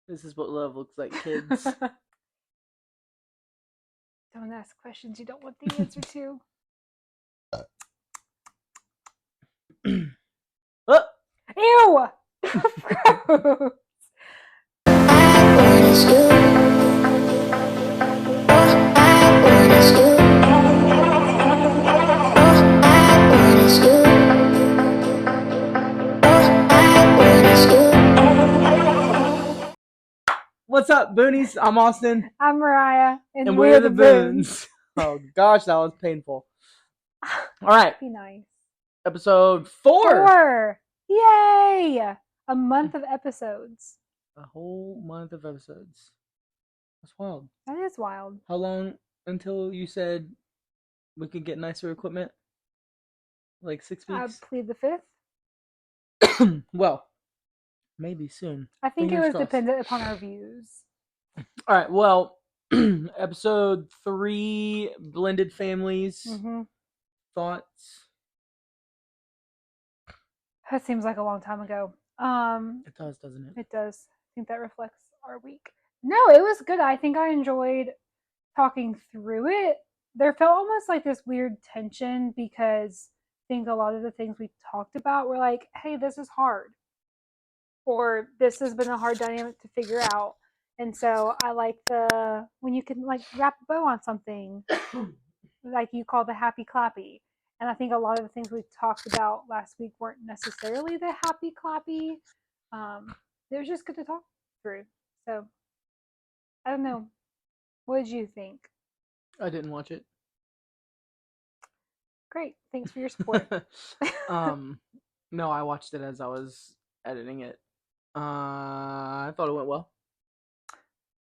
This is what love looks like, kids. Don't ask questions you don't want the answer to. Oh! Ew! Gross. What's up, Boonies? I'm Austin. I'm Mariah, And we're the Boons. Oh gosh, that was painful. All right. Be nice. Episode 4. 4! Yay! A month of episodes. A whole month of episodes. That's wild. That is wild. How long until you said we could get nicer equipment? Like 6 I weeks? plead the 5th. Well, maybe soon. I think Fingers it was crossed. dependent upon our views. All right, well, episode 3, blended families. Mm-hmm. Thoughts? That seems like a long time ago. It does, doesn't it? It does. I think that reflects our week. No, it was good. I think I enjoyed talking through it. There felt almost like this weird tension because I think a lot of the things we talked about were like, hey, this is hard. Or this has been a hard dynamic to figure out. And so I like when you can like wrap a bow on something, like you call the happy clappy. And I think a lot of the things we talked about last week weren't necessarily the happy clappy. It was just good to talk through. So I don't know. What did you think? I didn't watch it. Great. Thanks for your support. No, I watched it as I was editing it. I thought it went well.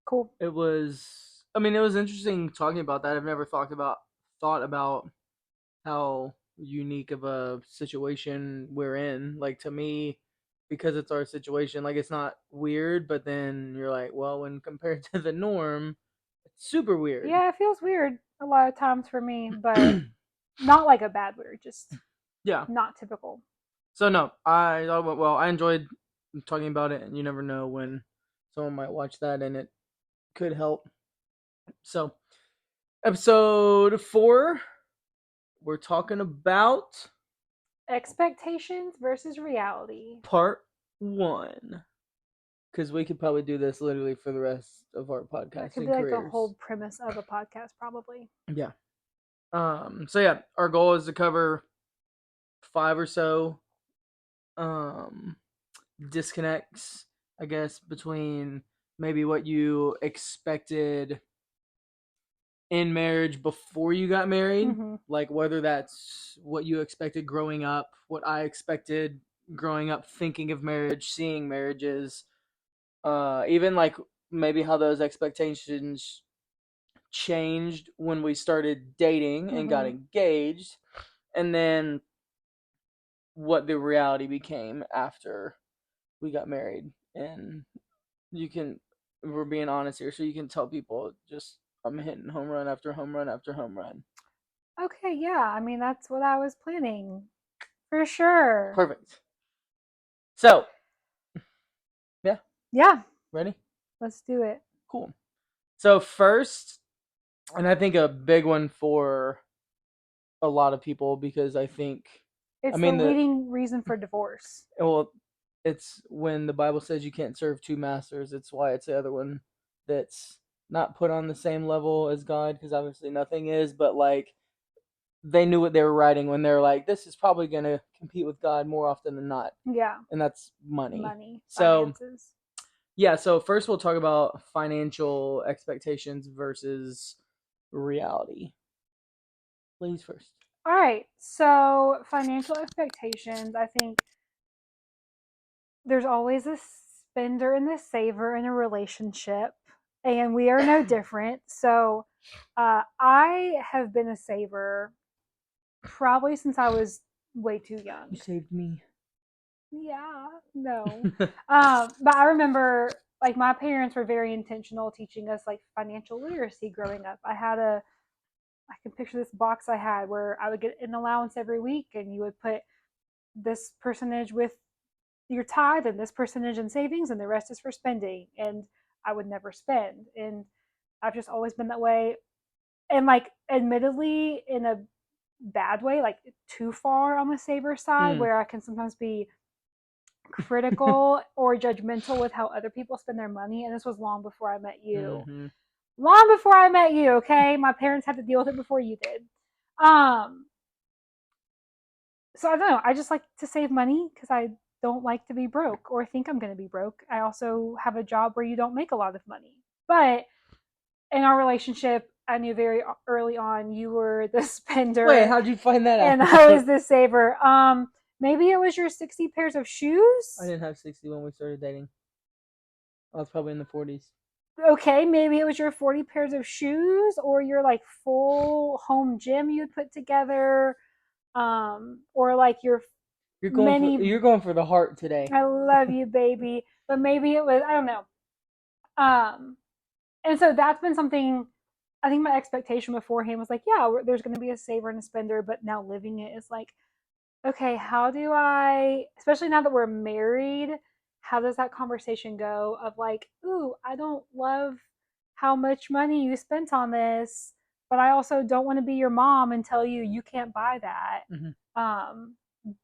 Cool. It was interesting talking about that. I've never thought about how unique of a situation we're in. Like, to me, because it's our situation, like, it's not weird, but then you're like, well, when compared to the norm, it's super weird. Yeah, it feels weird a lot of times for me, but not like a bad weird, just not typical. So no, I thought it went well. I enjoyed talking about it, and you never know when someone might watch that and it could help. So, episode 4, we're talking about expectations versus reality. Part 1. Because we could probably do this literally for the rest of our podcasting That could be like careers. the whole premise of a podcast, probably. Yeah. So yeah, our goal is to cover 5 or so disconnects, I guess, between maybe what you expected in marriage before you got married, like whether that's what you expected growing up, what I expected growing up, thinking of marriage, seeing marriages, even like maybe how those expectations changed when we started dating and got engaged, and then what the reality became after we got married. And we're being honest here, so you can tell people, just, I'm hitting home run after home run after home run. Okay, yeah. I mean, that's what I was planning. For sure. Perfect. So, yeah. Yeah. Ready? Let's do it. Cool. So first, and I think a big one for a lot of people, because I think it's the leading reason for divorce. Well, it's when the Bible says you can't serve 2 masters. It's why it's the other one that's not put on the same level as God, because obviously nothing is, but like they knew what they were writing when they're like, this is probably going to compete with God more often than not. Yeah. And that's money. Finances. So, yeah, so first we'll talk about financial expectations versus reality. Ladies first. All right. So, financial expectations, I think there's always a spender and a saver in a relationship, and we are no different. So, I have been a saver probably since I was way too young. You saved me. Yeah, no. But I remember, like, my parents were very intentional teaching us like financial literacy growing up. I can picture this box I had where I would get an allowance every week, and you would put this percentage with your tithe and this percentage in savings and the rest is for spending. And I would never spend. And I've just always been that way. And like, admittedly, in a bad way, like too far on the saver side, where I can sometimes be critical or judgmental with how other people spend their money. And this was long before I met you. Mm-hmm. Long before I met you, okay? My parents had to deal with it before you did. So I don't know. I just like to save money because I don't like to be broke or think I'm going to be broke. I also have a job where you don't make a lot of money. But in our relationship, I knew very early on you were the spender. Wait, how'd you find that out? And I was the saver. Maybe it was your 60 pairs of shoes. I didn't have 60 when we started dating. I was probably in the 40s. Okay, maybe it was your 40 pairs of shoes or your like full home gym you'd put together, or like your you're going for the heart today. I love you, baby. But maybe it was, I don't know. And so that's been something. I think my expectation beforehand was like, yeah, there's going to be a saver and a spender, but now living it is like, okay, how do I, especially now that we're married, how does that conversation go of like, ooh, I don't love how much money you spent on this, but I also don't want to be your mom and tell you you can't buy that.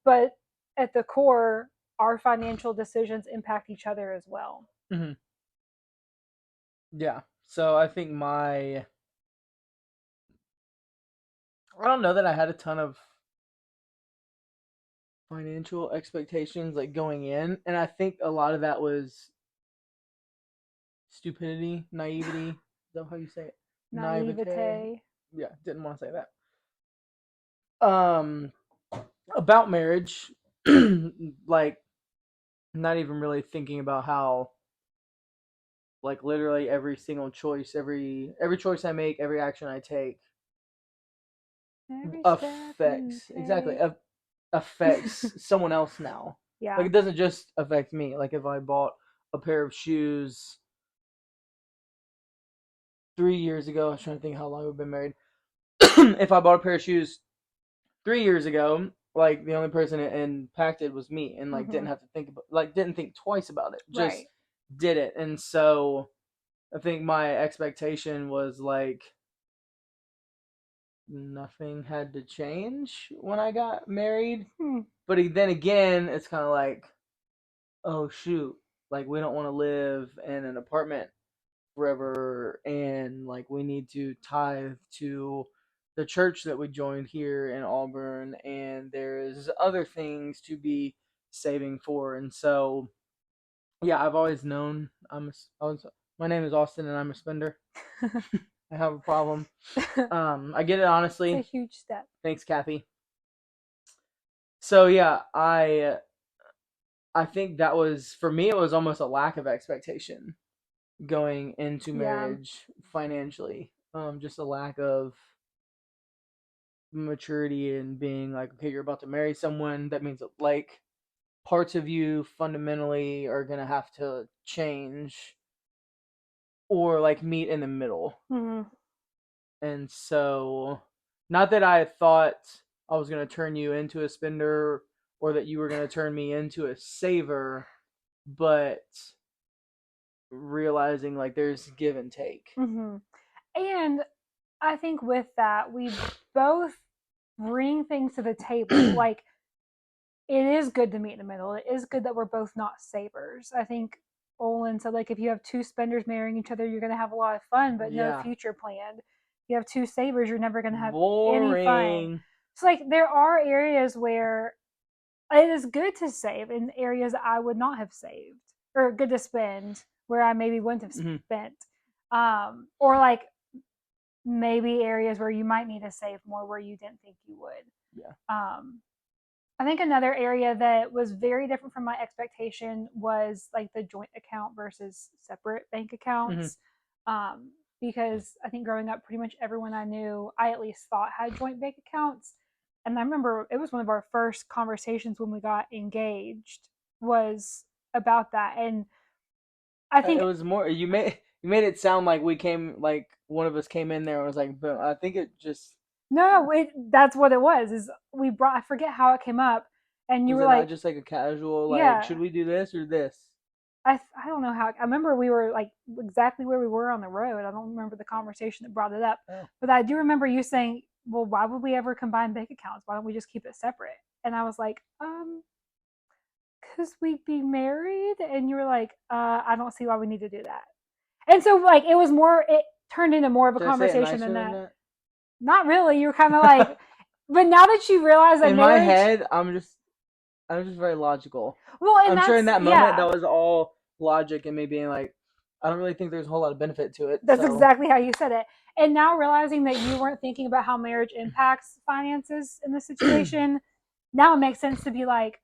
But at the core, our financial decisions impact each other as well. Yeah. So I think I don't know that I had a ton of financial expectations like going in, and I think a lot of that was stupidity, naivety. Is that how you say it? Naivete. Yeah, didn't want to say that. About marriage, like not even really thinking about how like literally every single choice, every choice I make, every action I take affects someone else now. Yeah. Like it doesn't just affect me. Like if I bought a pair of shoes 3 years ago, I was trying to think how long we've been married. If I bought a pair of shoes 3 years ago, like the only person it impacted was me, and like didn't have to think about, like didn't think twice about it, just did it. And so I think my expectation was like nothing had to change when I got married. But then again, it's kind of like, oh shoot, like we don't want to live in an apartment forever, and like we need to tithe to the church that we joined here in Auburn, and there's other things to be saving for. And so yeah, I've always known my name is Austin and I'm a spender. I have a problem. I get it, honestly. It's a huge step. Thanks, Kathy. So yeah, I think that was, for me, it was almost a lack of expectation going into marriage financially. Just a lack of maturity and being like, okay, you're about to marry someone. That means that like parts of you fundamentally are gonna have to change or like meet in the middle. And so, not that I thought I was gonna turn you into a spender or that you were gonna turn me into a saver, but realizing like there's give and take. And I think with that, we both bring things to the table. Like, it is good to meet in the middle. It is good that we're both not savers. I think Olin said, like, if you have two spenders marrying each other, you're going to have a lot of fun, but no future planned. If you have two savers, you're never going to have any fun. So, like, there are areas where it is good to save in areas I would not have saved, or good to spend where I maybe wouldn't have spent. Or like maybe areas where you might need to save more where you didn't think you would. I think another area that was very different from my expectation was like the joint account versus separate bank accounts. Because I think growing up, pretty much everyone I knew, I at least thought had joint bank accounts. And I remember it was one of our first conversations when we got engaged was about that. And I think it was more, you made it sound like we came, like one of us came in there and was like, boom. I think it just that's what it was. Is I forget how it came up, And you Was were it like, not just like a casual, like, yeah. should we do this or this? I don't know how. I remember we were like exactly where we were on the road. I don't remember the conversation that brought it up, Oh. but I do remember you saying, "Well, why would we ever combine bank accounts? Why don't we just keep it separate?" And I was like, because we'd be married. And you were like, I don't see why we need to do that. And so like it turned into more of a Did I say it conversation nicer than than that. that? Not really. You were kind of like, but now that you realize that In my marriage, head, I'm just very logical. well, and I'm sure in that's, that moment yeah, that was all logic and me being like, I don't really think there's a whole lot of benefit to it. that's So exactly how you said it. And now realizing that you weren't thinking about how marriage impacts finances in this situation, now it makes sense to be like,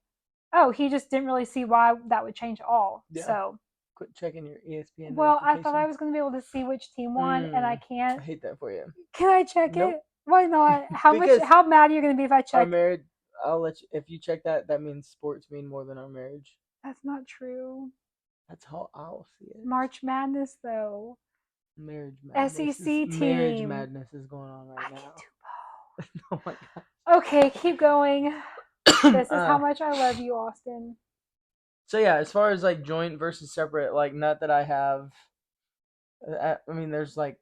oh, he just didn't really see why that would change at all. yeah, So, quit checking your ESPN well, I thought I notifications. was going to be able to see which team won, and I I can't. hate that for you. Can I check Nope. it? Why not? How much? Because How mad are you going to be if I our check? marriage, I'll let you. If you check that, that means sports mean more than our marriage. That's not true. That's how I'll see it. March Madness, though. SEC Marriage team. madness is going on I right can now. do Oh my both. Okay, keep going. This is how god. much I love you, Austin. So yeah, as far as like joint versus separate, like not that I have. I mean, there's like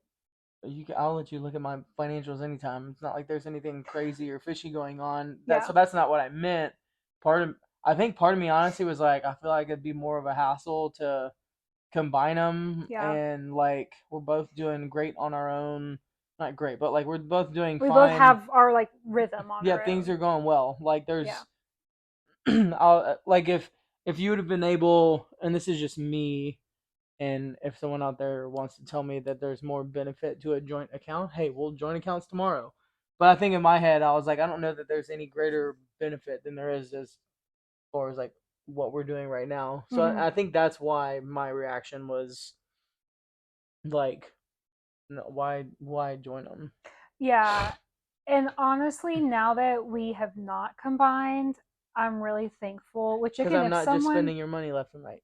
I'll let you look at my financials anytime. It's not like there's anything crazy or fishy going on. Yeah. That's not what I meant. I think part of me honestly was like I feel like it'd be more of a hassle to combine them, Yeah. and like we're both doing great on our own. Not great, but like we're both doing We both fine. have our like rhythm on Yeah, our things own. are going well. Like Yeah. there's, I'll like if you would have been able, and this is just me, and if someone out there wants to tell me that there's more benefit to a joint account, hey, we'll join accounts tomorrow. But I think in my head, I was like, I don't know that there's any greater benefit than there is as far as like what we're doing right now. So Mm-hmm. I think that's why my reaction was like, no, why join them? Yeah. And honestly, now that we have not combined, I'm really thankful. Which Because again, I'm if not just someone, spending your money left and right.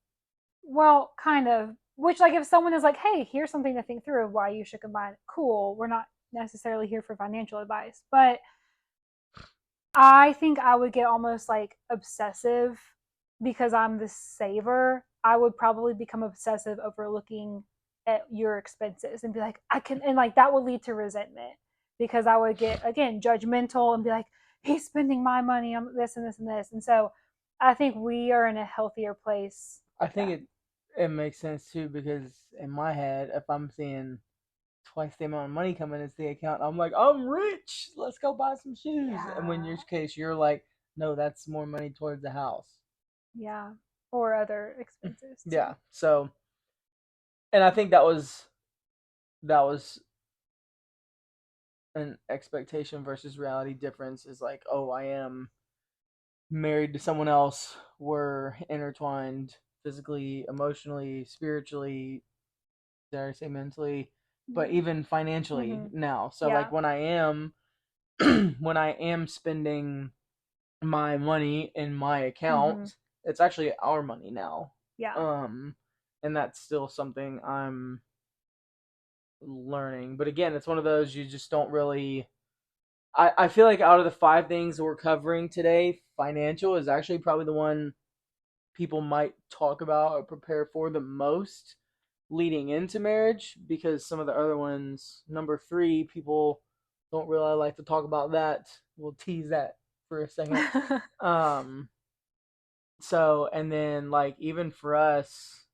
well, kind of, which like if someone is like, hey, here's something to think through of why you should combine, cool. We're not necessarily here for financial advice, but I think I would get almost like obsessive because I'm the saver. I would probably become obsessive over looking at your expenses and be like, I can, and like that would lead to resentment because I would get, again, judgmental and be like, he's spending my money on this and this and this. And so I think we are in a healthier place I with think that. it makes sense too because in my head, if I'm seeing twice the amount of money coming into the account, I'm like, I'm rich. Let's go buy some shoes. And when in Yeah. your case, you're like, no, that's more money towards the house. Yeah. Or other expenses too. Yeah. So, and I think that was an expectation versus reality difference. Is like, oh, I am married to someone else. We're intertwined physically, emotionally, spiritually. Did I say mentally? But even financially Mm-hmm. now. So like Yeah. when I am when I am spending my money in my Mm-hmm. account, it's actually our money now. Yeah. Um and that's still something I'm learning. But again, it's one of those you just don't really I feel like out of the five things we're covering today, financial is actually probably the one people might talk about or prepare for the most leading into marriage because some of the other ones, number three, people don't really like to talk about that. We'll tease that for a second. Um, so and then like even for us,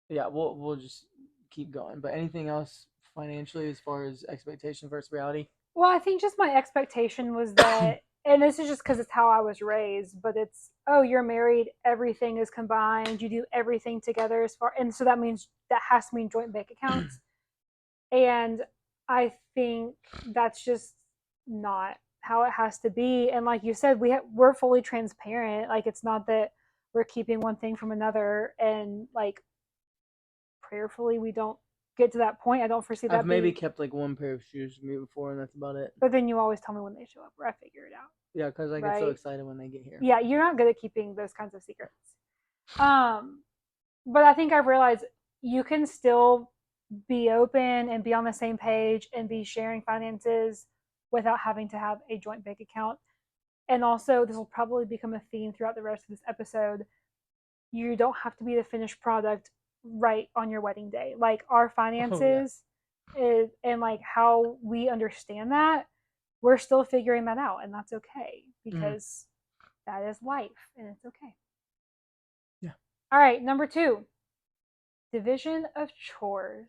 yeah, we'll just keep going. But anything else financially as far as expectation versus reality? Well, I think just my expectation was that, and this is just because it's how I was raised, but it's, oh, you're married, everything is combined, you do everything together as far, and so that means that has to mean joint bank accounts. And I think that's just not how it has to be. And like you said, we're fully transparent. Like it's not that we're keeping one thing from another, and like prayerfully we don't get to that point. I don't foresee I've that maybe being. kept like one pair of shoes from you before, and that's about it. But then you always tell me when they show up, or I figure it out, Yeah, because I get so right? excited when they get here. Yeah, you're not good at keeping those kinds of secrets. Um, but I think I've realized you can still be open and be on the same page and be sharing finances without having to have a joint bank account. And also, this will probably become a theme throughout the rest of this episode. You don't have to be the finished product right on your wedding day. Like our Oh yeah. finances and like how we understand that, we're still figuring that out, and that's okay Mm-hmm. because that is life and it's okay. Yeah. All right, number 2, division of chores.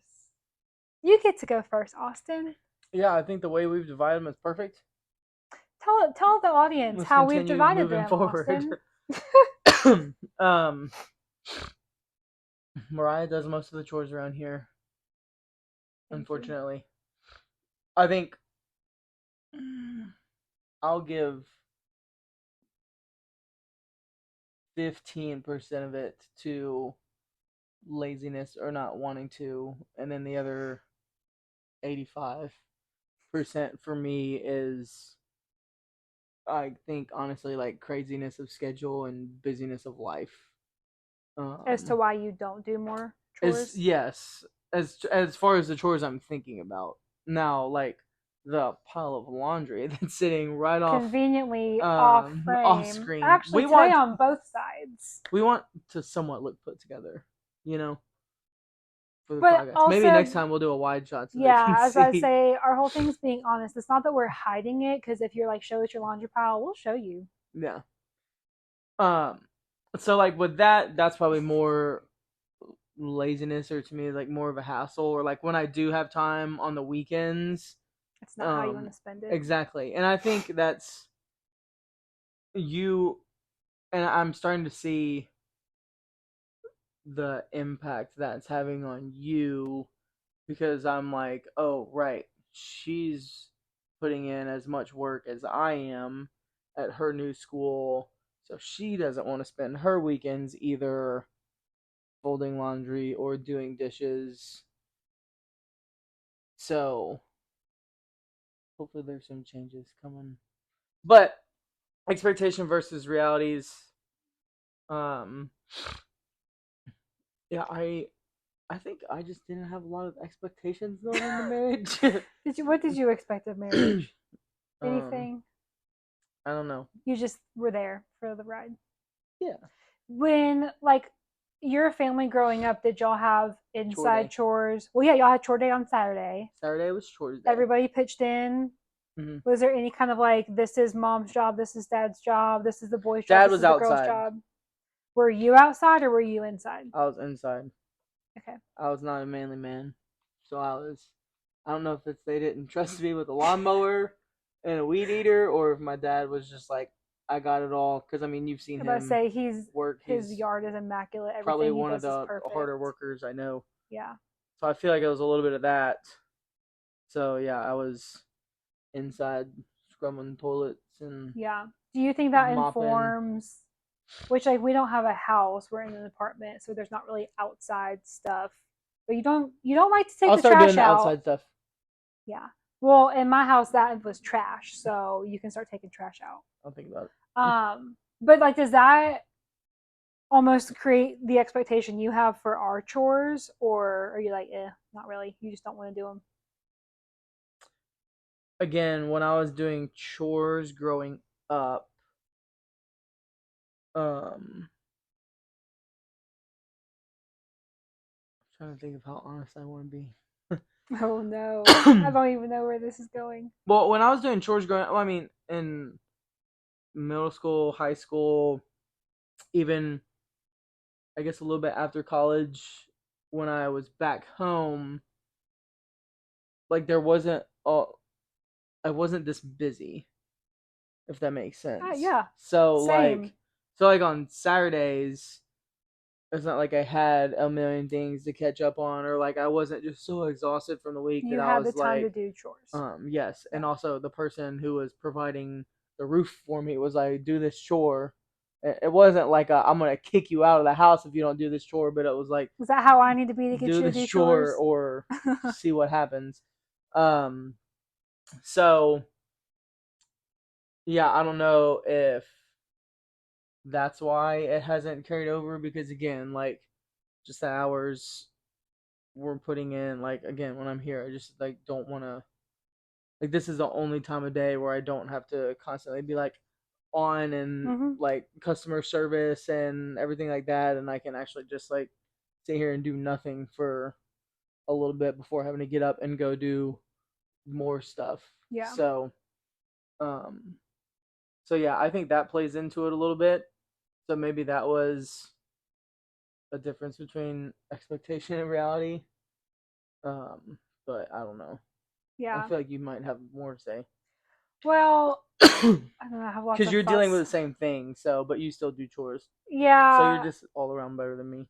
You get to go first, Austin. Yeah, I think the way we've divided them is perfect. Tell the audience Let's how we've continue divided moving them, forward. Austin. um, Mariah does most of the chores around here. Thank you. Unfortunately, I think I'll give 15% of it to laziness or not wanting to, and then the other 85% for me is, I think, honestly, like craziness of schedule and busyness of life. As to Um, why you don't do more as chores. yes, as far as the chores I'm thinking about now, like the pile of laundry that's sitting right Conveniently off off frame. screen. Actually, today on both sides. We want to somewhat look put together, you know, for the But podcast. Maybe also, next time we'll do a wide shot so they can yeah, as I see. say, our whole thing's being honest. It's not that we're hiding it, because if you're like, show us your laundry pile, we'll show you. Yeah. Um. So like with that, that's probably more laziness, or to me like more of a hassle. Or like when I do have time on the weekends. It's not how you want to spend it. Exactly, and I think that's you. And I'm starting to see the impact that's having on you, because I'm like, oh, right, she's putting in as much work as I am at her new school, so she doesn't want to spend her weekends either folding laundry or doing dishes. So hopefully there's some changes coming. But expectation versus realities. Um, yeah, I think I just didn't have a lot of expectations going into marriage. What did you expect of marriage? um, Anything? I don't know. You just were there for the ride. Yeah, When like your family growing up, did y'all have chore inside day. chores? Well, yeah, y'all had chore day on Saturday. Saturday was chores day. Everybody pitched in. Mm-hmm. Was there any kind of like, this is mom's job, this is dad's job, this is the boy's job, Dad this was is the girl's outside. job? Were you outside or were you inside? I was inside. Okay. I was not a manly man, so I was. I don't know if it's they didn't trust me with a lawnmower and a weed eater, or if my dad was just like, I got it all. Because I mean, you've seen I'm about to him say work. his He's yard is immaculate. probably Everything he one of does is the perfect. harder workers I know. Yeah. So I feel like it was a little bit of that. So yeah, I was inside scrubbing toilets and Yeah. Do you think that mopping. informs, which like we don't have a house, we're in an apartment, so there's not really outside stuff. But you don't like to take I'll the start doing trash the out. outside stuff. Yeah. Well, in my house that was trash, so you can start taking trash out. I'll think about it. But like, does that almost create the expectation you have for our chores, or are you like, not really? You just don't want to do them. Again, when I was doing chores growing up, um, trying to think of how honest I want to be. Oh no, I don't even know where this is going. Well, when I was doing chores growing up, I mean, in middle school, high school, even I guess a little bit after college, when I was back home, like there wasn't, I wasn't this busy, if that makes sense. Yeah, So same. like on Saturdays, it's not like I had a million things to catch up on, or like I wasn't just so exhausted from the week that You I had the was time to like, do chores. yes. Yeah. And also the person who was providing the roof for me was like, do this chore. It wasn't like I'm gonna kick you out of the house if you don't do this chore, but it was like, Is that how I need to be to get do you to this do chore chores? or see what happens. Um, so yeah, I don't know if that's why it hasn't carried over, because again, like just the hours we're putting in, like again, when I'm here, I just like don't want to, like this is the only time of day where I don't have to constantly be like, on and Mm-hmm. like customer service and everything like that, and I can actually just like sit here and do nothing for a little bit before having to get up and go do more stuff. Yeah. Um so yeah, I think that plays into it a little bit. So maybe that was a difference between expectation and reality. But I don't know. I Yeah. feel like you might have more to say. Well, I don't know. I have lots Because of you're dealing with thoughts. the same thing, so but you still do chores. So you're Yeah. just all around better than me.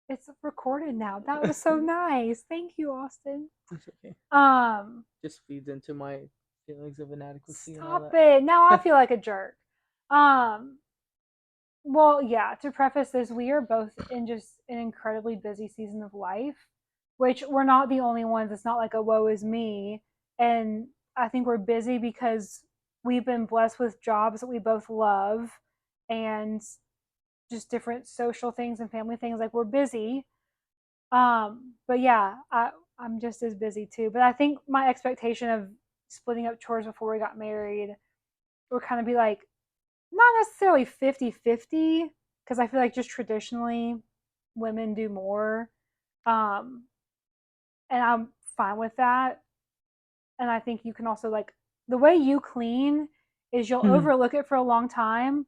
It's recorded now. That was so nice. Thank you, Austin. It's okay. Um, Just feeds into my feelings of inadequacy and all Stop it. Now I that. feel like a jerk. Um, well, yeah, to preface this, we are both in just an incredibly busy season of life, which we're not the only ones. It's not like a woe is me. And I think we're busy because we've been blessed with jobs that we both love and just different social things and family things. Like we're busy. But yeah, I'm just as busy too. But I think my expectation of splitting up chores before we got married would kind of be like not necessarily 50-50 because I feel like just traditionally women do more. Um, and I'm fine with that. And I think you can also like the way you clean is you'll overlook it for a long time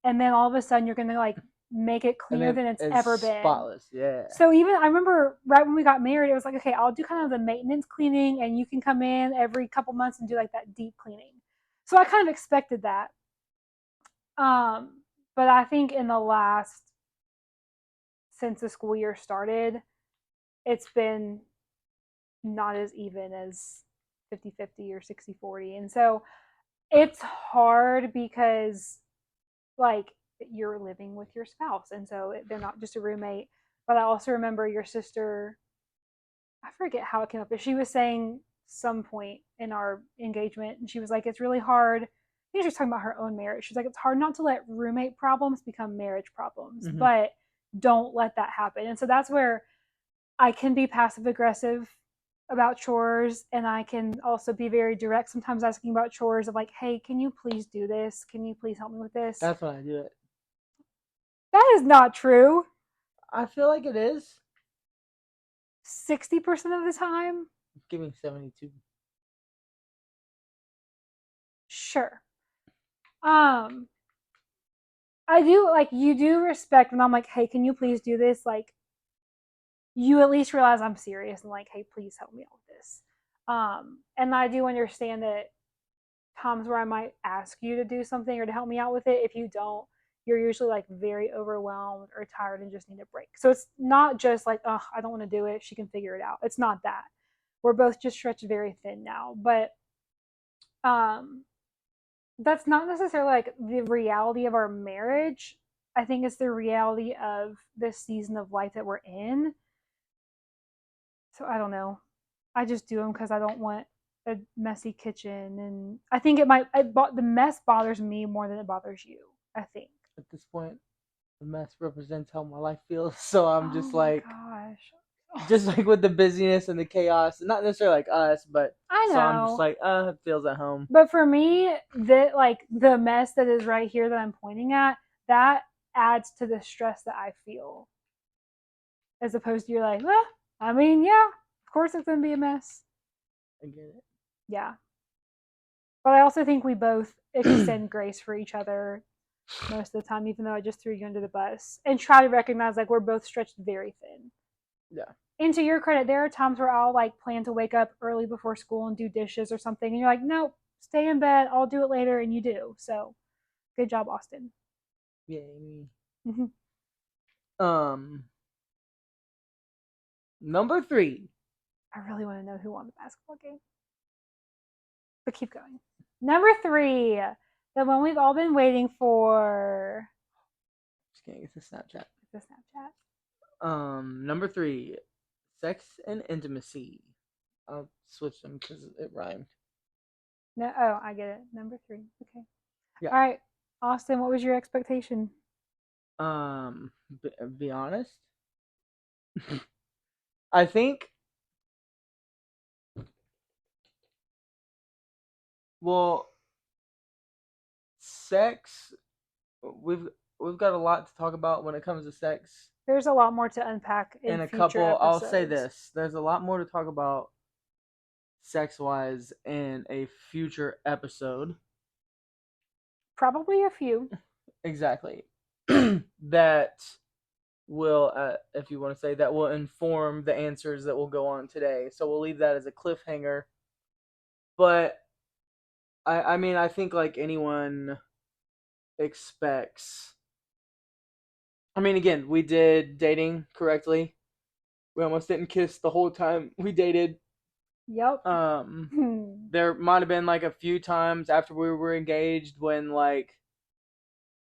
and then all of a sudden you're going to like make it And cleaner then than it's it's ever been. spotless. Yeah. So even I remember right when we got married, it was like, okay, I'll do kind of the maintenance cleaning and you can come in every couple months and do like that deep cleaning. So I kind of expected that. Um, but I think in the last since the school year started, it's been not as even as 50-50 or 60-40. And so it's hard because like you're living with your spouse and so they're not just a roommate. But I also remember your sister, I forget how it came up, but she was saying some point in our engagement, and she was like, it's really hard. I think she was talking about her own marriage. She's like, it's hard not to let roommate problems become marriage problems, but don't let that happen. And so that's where I can be passive aggressive about chores, and I can also be very direct sometimes asking about chores of like, hey, can you please do this? Can you please help me with this? That's when I do it. That is not true. I feel like it is. 60% of the time? Give me 72. Sure. Um, I do like you do respect when I'm like, hey, can you please do this? Like, you at least realize I'm serious and like, hey, please help me out with this. And I do understand that times where I might ask you to do something or to help me out with it. If you don't, you're usually like very overwhelmed or tired and just need a break. So it's not just like, oh, I don't want to do it. She can figure it out. It's not that. We're both just stretched very thin now. But um, that's not necessarily like the reality of our marriage. I think it's the reality of this season of life that we're in. So I don't know. I just do them because I don't want a messy kitchen, and I think the mess bothers me more than it bothers you. I think. At this point, the mess represents how my life feels. So I'm Oh just my like, gosh. just like with the busyness and the chaos, not necessarily like us, but I so I'm just know. like, it feels at home. But for me, the mess that is right here that I'm pointing at, that adds to the stress that I feel. As opposed to you're like, well, I mean, yeah, of course it's gonna be a mess. I get it. Yeah. But I also think we both extend grace for each other most of the time, even though I just threw you under the bus, and try to recognize like we're both stretched very thin. Yeah. And to your credit, there are times where I'll like plan to wake up early before school and do dishes or something, and you're like, nope, stay in bed, I'll do it later, and you do. So good job, Austin. Yay. Mm-hmm. Um, number 3. I really want to know who won the basketball game, but keep going. Number 3, the one we've all been waiting for. Just kidding. It's a Snapchat. It's a Snapchat. Number 3, sex and intimacy. I'll switch them because it rhymed. No, oh, I get it. Number 3. Okay. Yeah. All right, Austin. What was your expectation? Be honest. I think. Well, sex, we've got a lot to talk about when it comes to sex. There's a lot more to unpack in A future couple, I'll say episodes. this: there's a lot more to talk about sex wise in a future episode. Probably a few. Exactly. That will, if you want to say, that will inform the answers that will go on today. So we'll leave that as a cliffhanger. But I mean, I think like anyone expects. I mean, again, we did dating correctly. We almost didn't kiss the whole time we dated. Yep. There might have been like a few times after we were engaged when like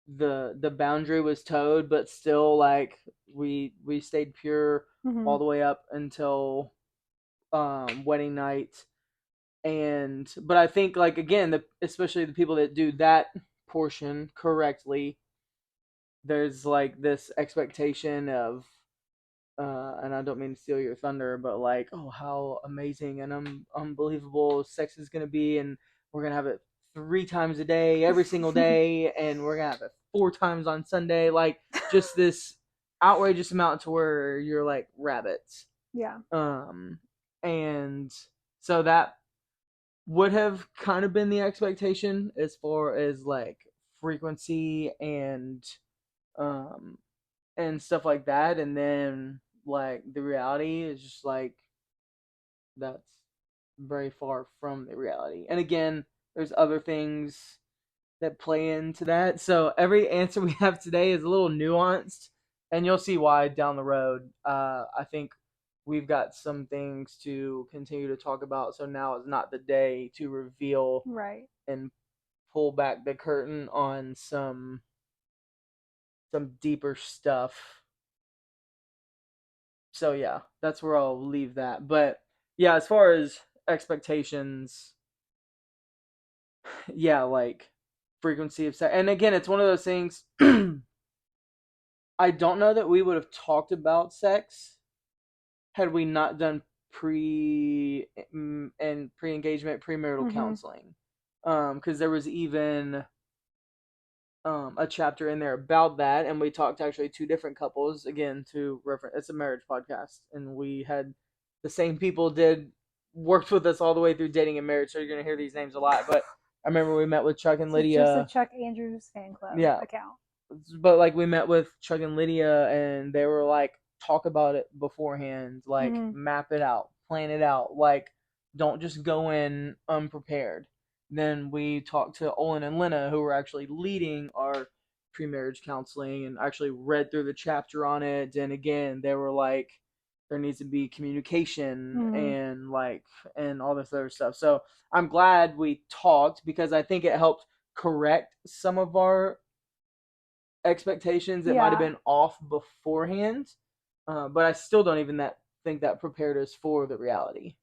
the boundary was towed, but still like we stayed pure all the way up until wedding night. And but I think like again, especially the people that do that portion correctly, there's like this expectation of and I don't mean to steal your thunder, but like, oh, how amazing and unbelievable sex is gonna be, and we're gonna have it 3 times a day, every single day, and we're gonna have it 4 times on Sunday. Like, just this outrageous amount to where you're like rabbits. Yeah. And so that would have kind of been the expectation as far as like frequency um and stuff like that, and then like the reality is just like that's very far from the reality. And again, there's other things that play into that. So every answer we have today is a little nuanced, and you'll see why down the road. I think we've got some things to continue to talk about. So now is not the day to reveal right and pull back the curtain on some deeper stuff. So yeah, that's where I'll leave that. But yeah, as far as expectations, yeah, like frequency of sex, and again, it's one of those things. I don't know that we would have talked about sex had we not done pre-engagement premarital counseling, because there was even a chapter in there about that, and we talked to actually 2 different couples. Again, to reference, it's a marriage podcast, and we had the same people worked with us all the way through dating and marriage. So you're gonna hear these names a lot. But I remember we met with Chuck and Lydia. Just a Chuck Andrews fan club account. But like we met with Chuck and Lydia, and they were like, talk about it beforehand, like map it out, plan it out, like don't just go in unprepared. Then we talked to Olin and Lena, who were actually leading our pre-marriage counseling, and actually read through the chapter on it. And again, they were like, there needs to be communication and all this other stuff. So I'm glad we talked, because I think it helped correct some of our expectations that might have been off beforehand. But I still don't even think that prepared us for the reality.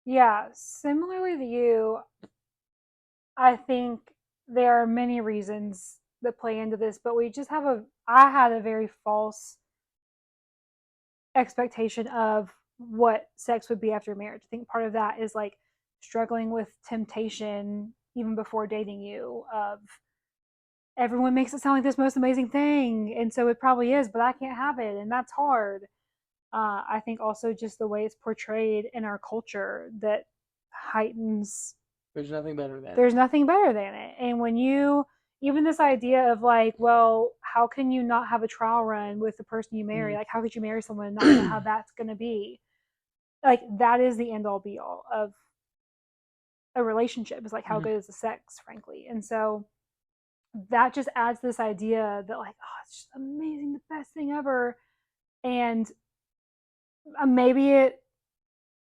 Yeah, similarly to you, I think there are many reasons that play into this, but I had a very false expectation of what sex would be after marriage. I think part of that is like struggling with temptation even before dating you, of everyone makes it sound like this most amazing thing, and so it probably is, but I can't have it, and that's hard. I think also just the way it's portrayed in our culture that heightens. There's nothing better than it. And when you, even this idea of like, well, how can you not have a trial run with the person you marry? Like, how could you marry someone and not know how that's going to be? Like, that is the end all be all of a relationship. It's like, how good is the sex, frankly? And so that just adds this idea that like, oh, it's just amazing, the best thing ever. And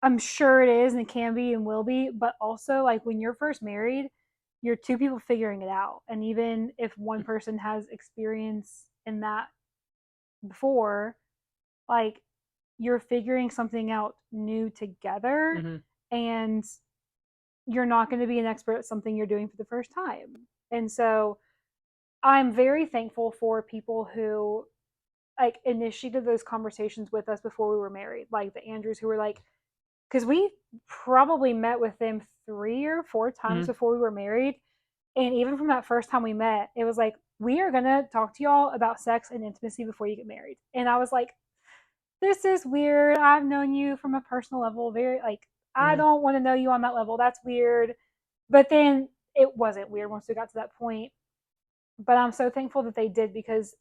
I'm sure it is, and it can be and will be, but also like when you're first married, you're 2 people figuring it out. And even if one person has experience in that before, like you're figuring something out new together, and you're not going to be an expert at something you're doing for the first time. And so I'm very thankful for people who like initiated those conversations with us before we were married, like the Andrews, who were like, because we probably met with them 3 or 4 times before we were married, And even from that first time we met, it was like, we are going to talk to y'all about sex and intimacy before you get married. And I was like, this is weird. I've known you from a personal level, very like, I don't want to know you on that level. That's weird. But then it wasn't weird once we got to that point. But I'm so thankful that they did, because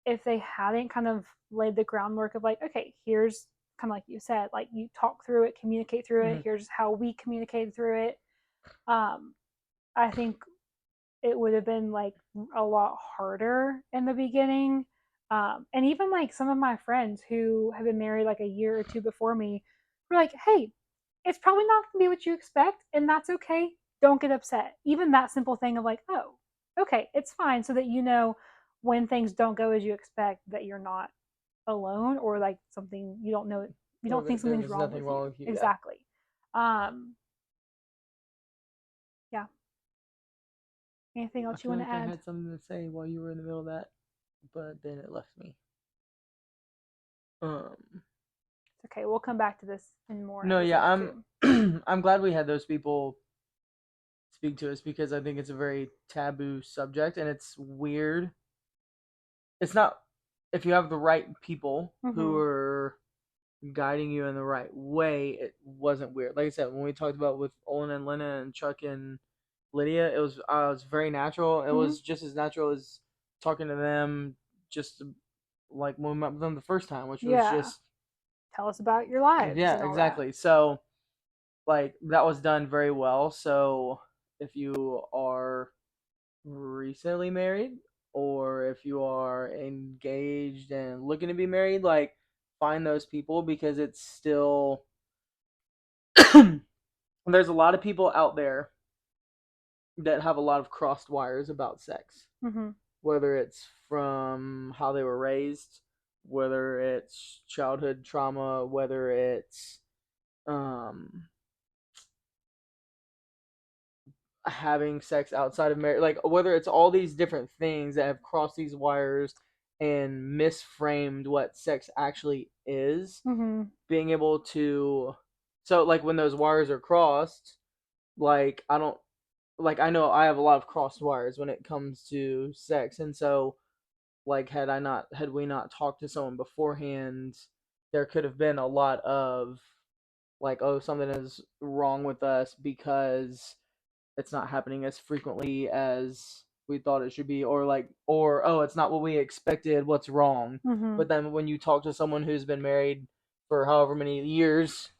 if they hadn't kind of laid the groundwork of like, okay, here's kind of like you said, like you talk through it, communicate through it. Here's how we communicated through it. I think it would have been like a lot harder in the beginning. And even like some of my friends who have been married like a year or two before me were like, hey, it's probably not going to be what you expect, and that's okay. Don't get upset. Even that simple thing of like, oh, okay, it's fine, so that you know when things don't go as you expect, that you're not alone, or like something you don't know, you don't think something's wrong with you. Exactly. Yeah. Anything else you want to add? I had something to say while you were in the middle of that, but then it left me. It's okay. We'll come back to this in more. No, yeah, I'm glad we had those people speak to us, because I think it's a very taboo subject, and it's weird. It's not, if you have the right people who are guiding you in the right way, it wasn't weird. Like I said, when we talked about with Olin and Lena and Chuck and Lydia, it was very natural. It was just as natural as talking to them, just like when we met them the first time, which was just tell us about your lives. Yeah, exactly. That. So, like, that was done very well. So, if you are recently married, or if you are engaged and looking to be married, like, find those people, because it's still there's a lot of people out there that have a lot of crossed wires about sex. Whether it's from how they were raised, whether it's childhood trauma, whether it's having sex outside of marriage, like whether it's all these different things that have crossed these wires and misframed what sex actually is. Being able to, so like when those wires are crossed, like I don't, like I know I have a lot of crossed wires when it comes to sex, and so like had we not talked to someone beforehand, there could have been a lot of like, oh, something is wrong with us because it's not happening as frequently as we thought it should be, or like, or oh, it's not what we expected, what's wrong. But then when you talk to someone who's been married for however many years,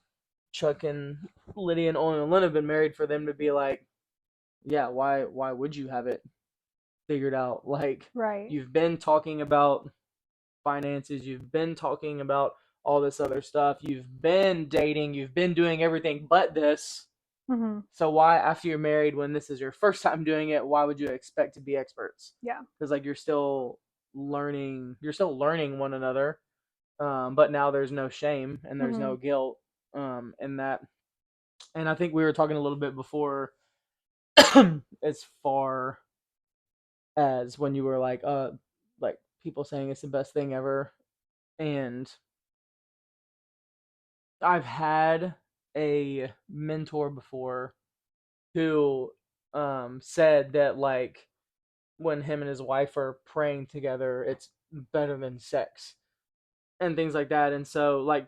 Chuck and Lydia and Olin and Lynn have been married, for them to be like, yeah, why would you have it figured out? Like, you've been talking about finances, you've been talking about all this other stuff, you've been dating, you've been doing everything but this. So why, after you're married, when this is your first time doing it, why would you expect to be experts? Yeah, because like you're still learning one another, but now there's no shame and there's no guilt in that. And I think we were talking a little bit before as far as when you were like people saying it's the best thing ever. And I've had a mentor before who said that like when him and his wife are praying together, it's better than sex and things like that. And so like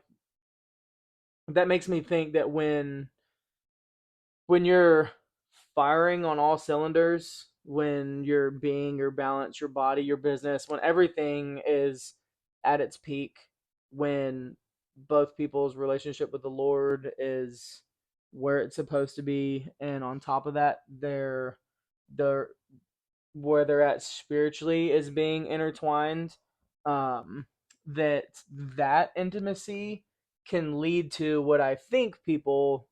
that makes me think that when you're firing on all cylinders, when you're being your balance, your body, your business, when everything is at its peak, when both people's relationship with the Lord is where it's supposed to be, and on top of that, they're where they're at spiritually is being intertwined, that intimacy can lead to what I think people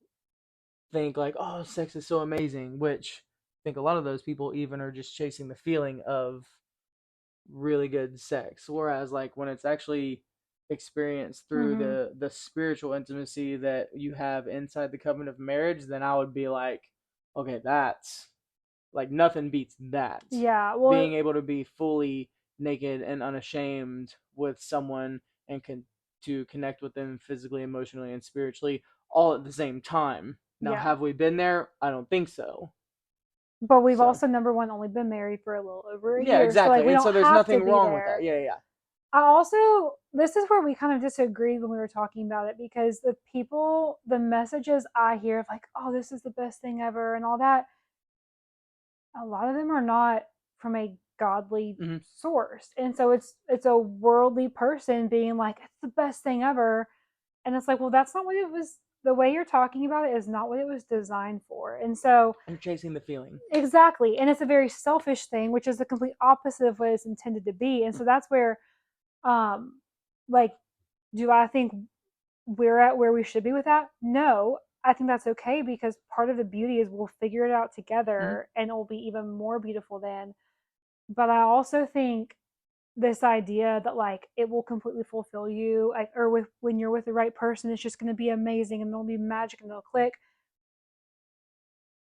think, like, oh, sex is so amazing, which I think a lot of those people even are just chasing the feeling of really good sex. Whereas like when it's actually experienced through the spiritual intimacy that you have inside the covenant of marriage, then I would be like, okay, that's like nothing beats that. Yeah, well, being able to be fully naked and unashamed with someone and to connect with them physically, emotionally, and spiritually all at the same time. Now, have we been there? I don't think so. But we've So also, number one, only been married for a little over a yeah, year. So, like, exactly. we And don't so there's have to nothing be wrong with that. there. Yeah. I also, this is where we kind of disagreed when we were talking about it, because the messages I hear of like, oh, this is the best thing ever and all that, a lot of them are not from a godly Mm-hmm. source. And so it's a worldly person being like, it's the best thing ever. And it's like, well, that's not what it was. The way you're talking about it is not what it was designed for. And so, You're chasing the feeling. exactly. And it's a very selfish thing, which is the complete opposite of what it's intended to be. And so that's where, um, like, do I think we're at where we should be with that? No. I think that's okay, because part of the beauty is we'll figure it out Mm-hmm. together and it'll be even more beautiful then. But I also think this idea that like it will completely fulfill you, like, or with when you're with the right person, it's just going to be amazing and there'll be magic and it'll click.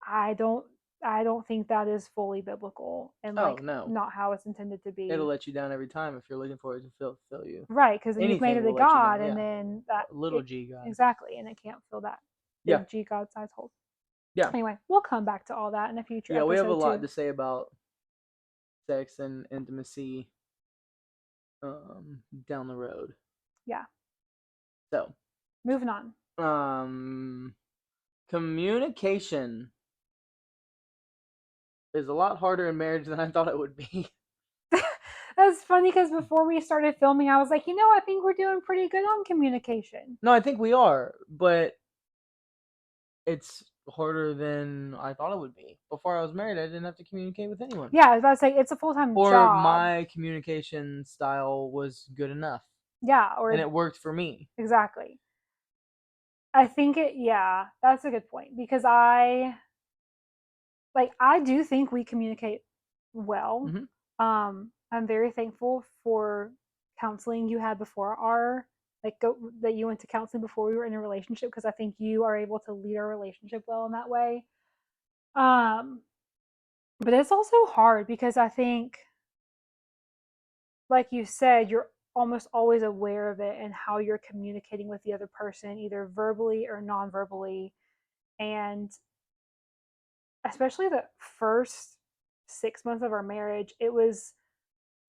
I don't I don't think that is fully biblical and Oh like no, not how it's intended to it'll be. let you down every time if you're looking for it to fill you. Right, because then you've made Anything it a will let you god, down. and Yeah, then that little it, G God. exactly, and it can't fill that Yeah, big G god size hole. yeah, Anyway, we'll come back to all that in a future yeah. We have a episode lot too. to say about sex and intimacy down the road. Yeah, So, moving on. um, communication is a lot harder in marriage than I thought it would be. That's funny because before we started filming, I was like, I think we're doing pretty good on communication. No, I think we are, but it's harder than I thought it would be. Before I was married, I didn't have to communicate with anyone. Yeah, I was about to say it's a full time Or job. my communication style was good enough Yeah, and or it worked for me. exactly. I think yeah, that's a good point, because I do think we communicate well. Mm-hmm. I'm very thankful for counseling you had before our that you went to counseling before we were in a relationship, because I think you are able to lead our relationship well in that way. Um, but it's also hard because I think, like you said, you're almost always aware of it and how you're communicating with the other person, either verbally or non-verbally. And especially the first 6 months of our marriage, it was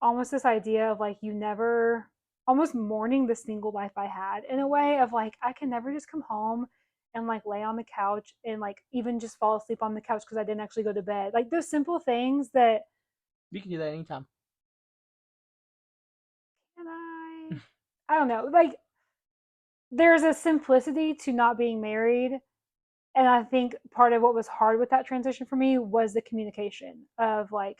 almost this idea of like you never, almost mourning the single life I had, in a way of like I can never just come home and like lay on the couch and like even just fall asleep on the couch because I didn't actually go to bed. Like those simple things that, You can do that anytime. can I don't know, like there's a simplicity to not being married. And I think part of what was hard with that transition for me was the communication of like,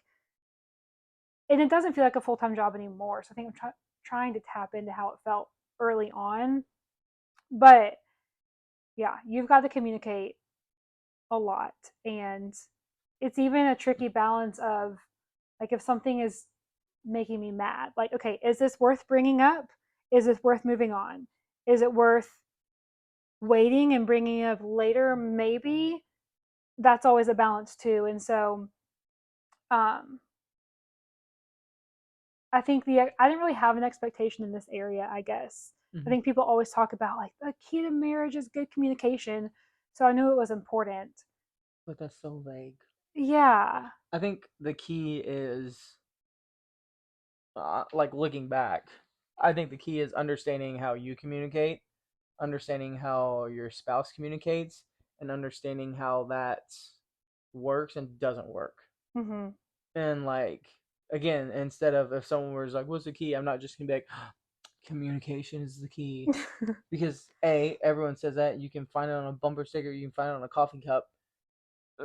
and it doesn't feel like a full time job anymore. So I think I'm trying to tap into how it felt early on. But yeah, you've got to communicate a lot. And it's even a tricky balance of like, if something is making me mad, like, okay, is this worth bringing up? Is this worth moving on? Is it worth waiting and bringing up later? Maybe. That's always a balance too. And so, um, I think I didn't really have an expectation in this area, I guess. I Mm-hmm. think people always talk about like the key to marriage is good communication. So I knew it was important. But that's so vague. Yeah. I think the key is, like looking back, I think the key is understanding how you communicate, understanding how your spouse communicates, and understanding how that works and doesn't work. Mm-hmm. And like, again, instead of if someone was like, "What's the key?" I'm not just gonna be like, "Communication is the key," because everyone says that. You can find it on a bumper sticker, you can find it on a coffee cup,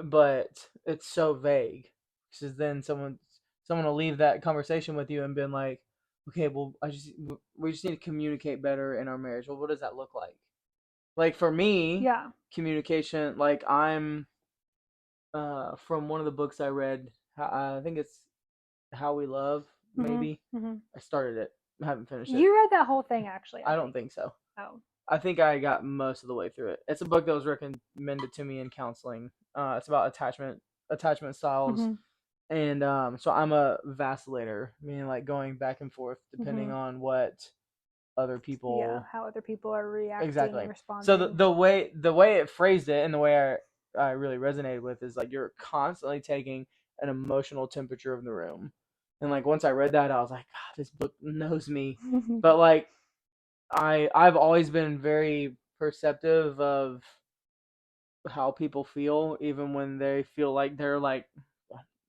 but it's so vague. Because then someone will leave that conversation with you and been like, "Okay, well, we just need to communicate better in our marriage." Well, what does that look like? Like for me, Yeah. communication, like I'm from one of the books I read. I think it's How We Love. Mm-hmm. Maybe Mm-hmm. I started it. I haven't finished it. You read that whole thing, actually, I I don't think. think so. Oh. I think I got most of the way through it. It's a book that was recommended to me in counseling. It's about attachment styles, Mm-hmm. and so I'm a vacillator, meaning like going back and forth Mm-hmm. depending on what other Yeah. people How other people are reacting and exactly. So responding. the way it phrased it and the way I really resonated with is like you're constantly taking an emotional temperature of the room. And like once I read that, I was like, God, this book knows me. But like I've always been very perceptive of how people feel, even when they feel like they're like,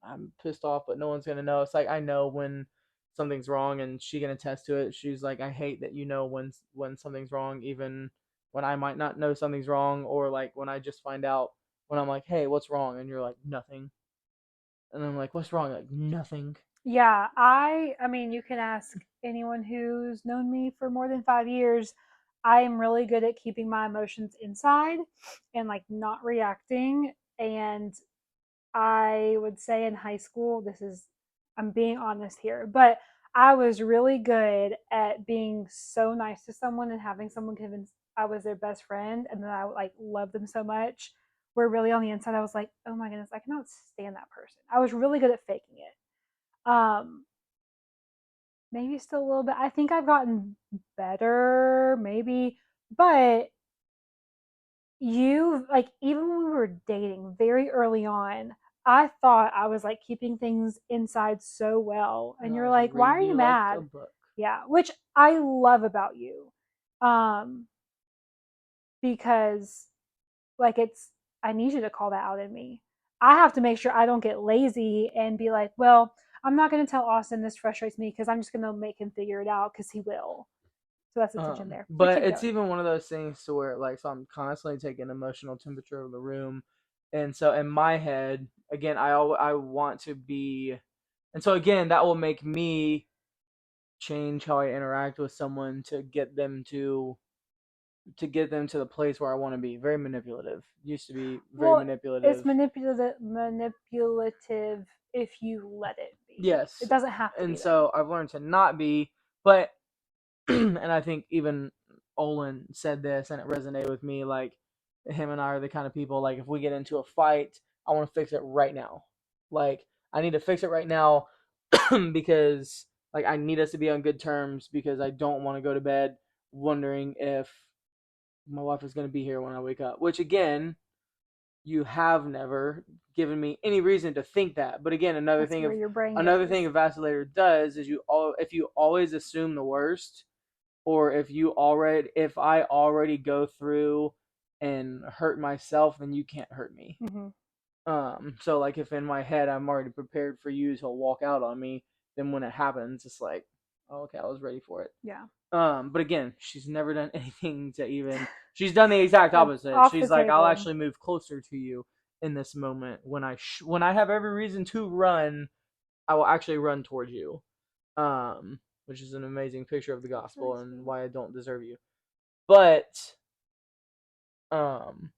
I'm pissed off, but no one's gonna know. It's like I know when something's wrong, and she can attest to it. She's like, I hate that you know when something's wrong, even when I might not know something's wrong, or like when I just find out when I'm like, hey, what's wrong, and you're like, nothing, and I'm like, what's wrong? Like nothing. Yeah, I mean, you can ask anyone who's known me for more than 5 years. I am really good at keeping my emotions inside and like not reacting. And I would say in high school, I'm being honest here, but I was really good at being so nice to someone and having someone convince I was their best friend and then I like love them so much. Where really on the inside, I was like, oh my goodness, I cannot stand that person. I was really good at faking it. Um, Maybe still a little bit. I think I've gotten better, maybe, but you like even when we were dating very early on, I thought I was like keeping things inside so well, And and I you're was like, "Why are reading you you like a mad?" book. Yeah, which I love about you, um, because like I need you to call that out in me. I have to make sure I don't get lazy and be like, "Well, I'm not going to tell Austin this frustrates me because I'm just going to make him figure it out because he will." So that's the tension there. But But keep it's going. even one of those things to where like so I'm constantly taking emotional temperature of the room, and so in my head, again, I want to be, and so again that will make me change how I interact with someone to get them to the place where I want to be. Very manipulative. Used to be very Well, it's manipulative. manipulative if you let it be. It Yes, doesn't have to be and though. so I've learned to not be, but and I think even Olin said this and it resonated with me. Like him and I are the kind of people like if we get into a fight, I want to fix it right now. Like I need to fix it right now because like I need us to be on good terms because I don't want to go to bed wondering if my wife is going to be here when I wake up. Which again, you have never given me any reason to think that. But again, That's where your brain another goes. thing a vacillator does is if you always assume the worst, or if I already go through and hurt myself, then you can't hurt me. Mm-hmm. So like if in my head I'm already prepared for you to walk out on me, then when it happens, it's like, oh, okay, I was ready for it. Yeah. But again, she's never done anything to even. She's done the exact That's opposite. off the She's like, I'll table. actually move closer to you in this moment when I have every reason to run. I will actually run towards you. Which is an amazing picture of the That's very gospel and sweet. why I don't deserve you. But um,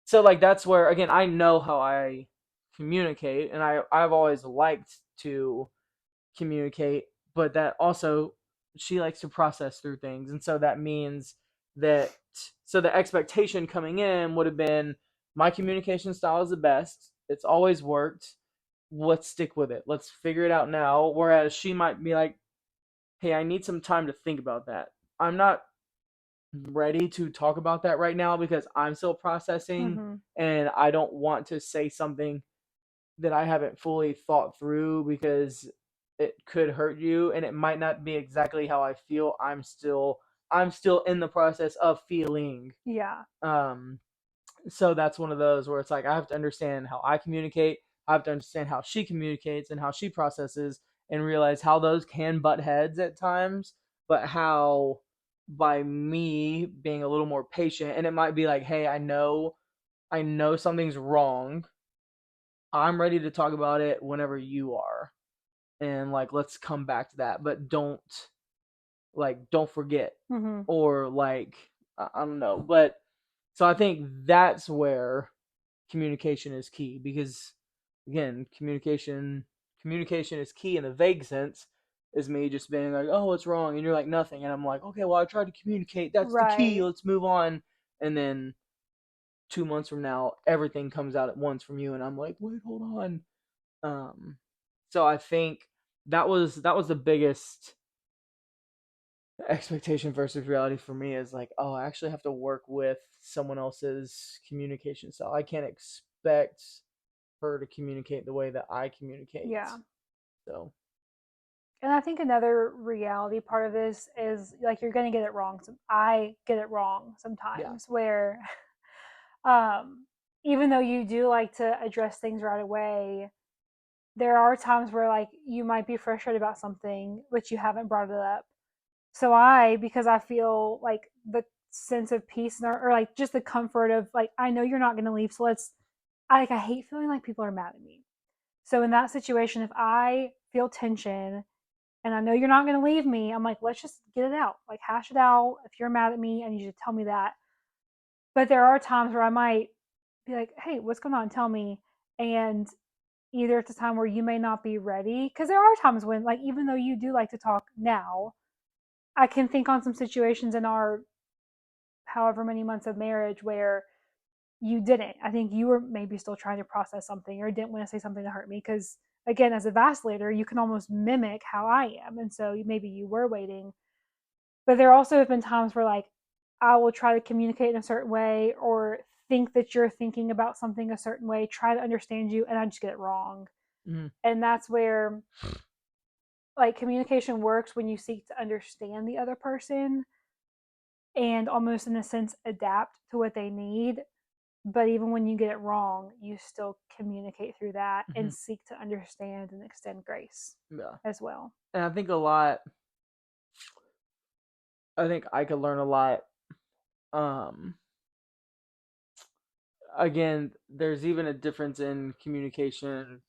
so like that's where again I know how I communicate, and I've always liked to communicate, but that also she likes to process through things, and so that means that so the expectation coming in would have been my communication style is the best. It's always worked. Let's stick with it. Let's figure it out now. Whereas she might be like, hey, I need some time to think about that. I'm not ready to talk about that right now because I'm still processing Mm-hmm. and I don't want to say something that I haven't fully thought through because it could hurt you and it might not be exactly how I feel. I'm still in the process of feeling. Yeah. Um so that's one of those where it's like I have to understand how I communicate, I have to understand how she communicates and how she processes and realize how those can butt heads at times, but how by me being a little more patient and it might be like, hey, I know something's wrong. I'm ready to talk about it whenever you are. And like let's come back to that, but don't forget Mm-hmm. or like I don't know, but so I think that's where communication is key because again, communication is key in a vague sense is me just being like, "Oh, what's wrong?" and you're like, "Nothing." And I'm like, "Okay, well, I tried to communicate. That's the key. Right. Let's move on." And then 2 months from now, everything comes out at once from you and I'm like, "Wait, hold on." Um so I think that was the biggest expectation versus reality for me is like, oh, I actually have to work with someone else's communication style. I can't expect her to communicate the way that I communicate. Yeah. So, And I think another reality part of this is like you're going to get it wrong. I get it wrong yeah. sometimes where um even though you do like to address things right away, there are times where like you might be frustrated about something but you haven't brought it up. So because I feel like the sense of peace or like just the comfort of like I know you're not going to leave, so I hate feeling like people are mad at me. So in that situation, if I feel tension and I know you're not going to leave me, I'm like, let's just get it out, like hash it out. If you're mad at me, I need you to tell me that. But there are times where I might be like, hey, what's going on? Tell me. And either it's a time where you may not be ready, because there are times when, like, even though you do like to talk now, I can think on some situations in our however many months of marriage where you didn't. I think you were maybe still trying to process something or didn't want to say something to hurt me because again, as a vacillator, you can almost mimic how I am. And so maybe you were waiting. But there also have been times where like I will try to communicate in a certain way or think that you're thinking about something a certain way, try to understand you, and I just get it wrong. Mm-hmm. And that's where like communication works when you seek to understand the other person and almost in a sense adapt to what they need. But even when you get it wrong, you still communicate through that Mm-hmm. and seek to understand and extend grace Yeah. as well. And I think a lot, I think I could learn a lot. Um, Again, there's even a difference in communication.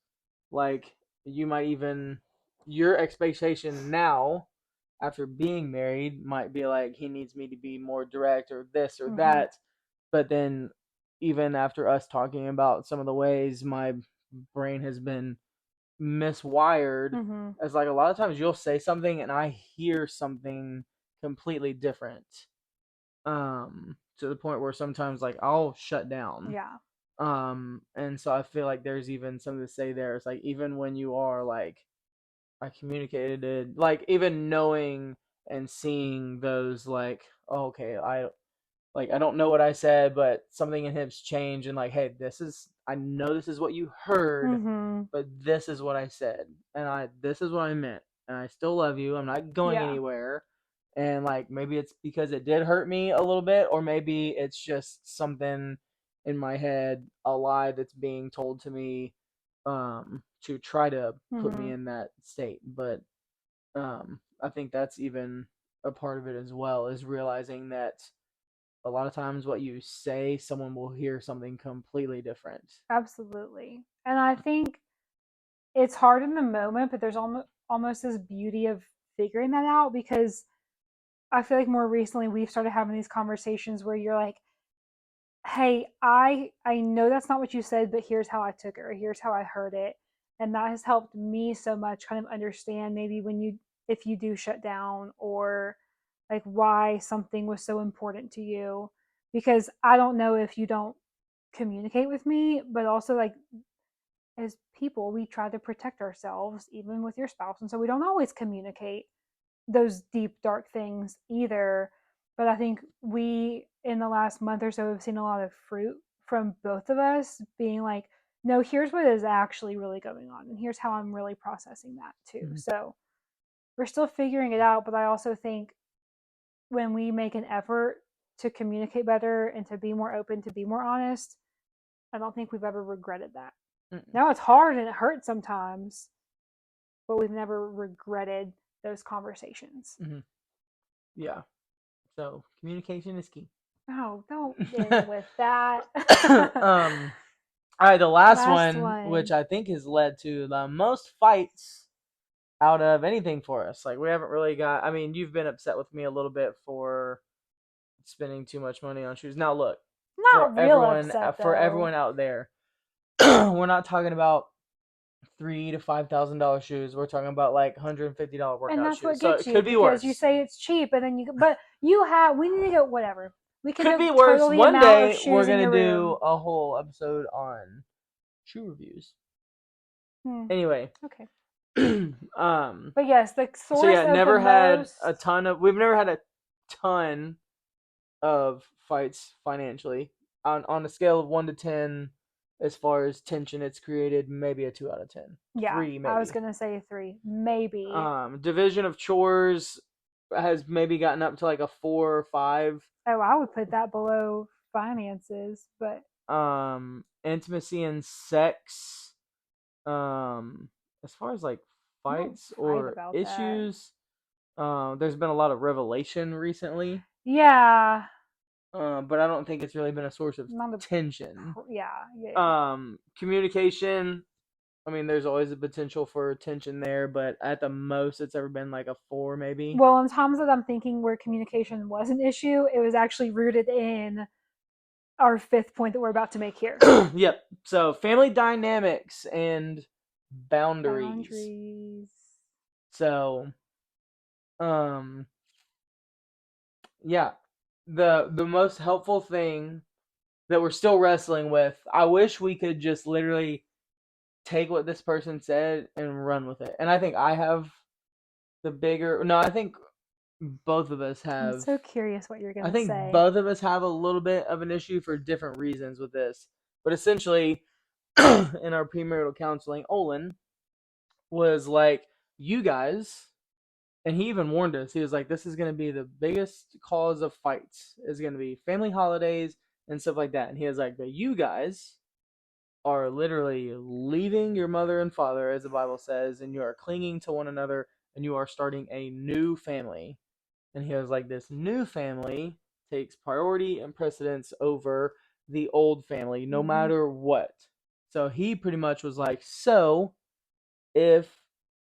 Like, you might even, your expectation now after being married might be like, he needs me to be more direct or this or Mm-hmm. that. But then, even after us talking about some of the ways my brain has been miswired, Mm-hmm. as like a lot of times you'll say something and I hear something completely different. To the point where sometimes like I'll shut down. Yeah. And so I feel like there's even something to say there. It's like even when you are like, I communicated it, like even knowing and seeing those like, oh, okay, I don't know what I said, but something in him's changed, and like, hey, this is, I know this is what you heard, Mm-hmm. but this is what I said, and this is what I meant, and I still love you. I'm not going Yeah. anywhere, and like maybe it's because it did hurt me a little bit, or maybe it's just something in my head, a lie that's being told to me, to try to put me Mm-hmm. in that state. But I think that's even a part of it as well, is realizing that a lot of times what you say, someone will hear something completely different. Absolutely. And I think it's hard in the moment, but there's almost this beauty of figuring that out because I feel like more recently we've started having these conversations where you're like, hey, I know that's not what you said, but here's how I took it or here's how I heard it. And that has helped me so much kind of understand maybe when you if you do shut down or like why something was so important to you. Because I don't know if you don't communicate with me, but also like as people, we try to protect ourselves even with your spouse. And so we don't always communicate those deep, dark things either. But I think we, in the last month or so, have seen a lot of fruit from both of us being like, no, here's what is actually really going on. And here's how I'm really processing that too. Mm-hmm. So we're still figuring it out. But I also think when we make an effort to communicate better and to be more open, to be more honest, I don't think we've ever regretted that. Mm-mm. Now it's hard and it hurts sometimes, but we've never regretted those conversations. Mm-hmm. Yeah. So communication is key. Oh, don't end with that. All right, the last Last one, which one. I think has led to the most fights out of anything for us. Like we haven't really got. I mean, you've been upset with me a little bit for spending too much money on shoes. Now look, Not real upset for though. everyone out there, we're not talking about $3,000 to $5,000 shoes. We're talking about like $150 And workout that's shoes. what So gets it you could be because you worse. say it's cheap and then but you have we need to go whatever. We can Could have be worse. total the One amount of day we're shoes in gonna your do room. a whole episode on shoe reviews. Hmm. Anyway, Okay. But yes, the source so yeah, of never the had most. a ton of. We've never had a ton of fights financially. On a scale of 1 to 10, as far as tension it's created, maybe a 2 out of 10. Yeah, Three I was maybe. gonna say 3, maybe. Division of chores has maybe gotten up to like a 4 or 5. Oh, I would put that below finances, but Intimacy and sex. As far as like I don't fights fight or about that. issues, there's been a lot of revelation recently. Yeah, But I don't think it's really been a source of not a. tension. Yeah. Communication. I mean, there's always a potential for tension there, but at the most, it's ever been like a 4, maybe. Well, in times that I'm thinking where communication was an issue, it was actually rooted in our 5th point that we're about to make here. Yep. So family dynamics and boundaries. Boundaries. So, um, yeah, the most helpful thing that we're still wrestling with. I wish we could just literally take what this person said and run with it. And I think I have the bigger. No, I think both of us I'm have. so curious what you're I gonna think say. both of us have a little bit of an issue for different reasons with this. But essentially, in our premarital counseling, Olin was like, "You guys," and he even warned us. He was like, "This is going to be the biggest cause of fights. Is going to be family holidays and stuff like that." And he was like, "But you guys are literally leaving your mother and father, as the Bible says, and you are clinging to one another, and you are starting a new family." And he was like, "This new family takes priority and precedence over the old family, no Mm-hmm. matter what." So he pretty much was like, "So if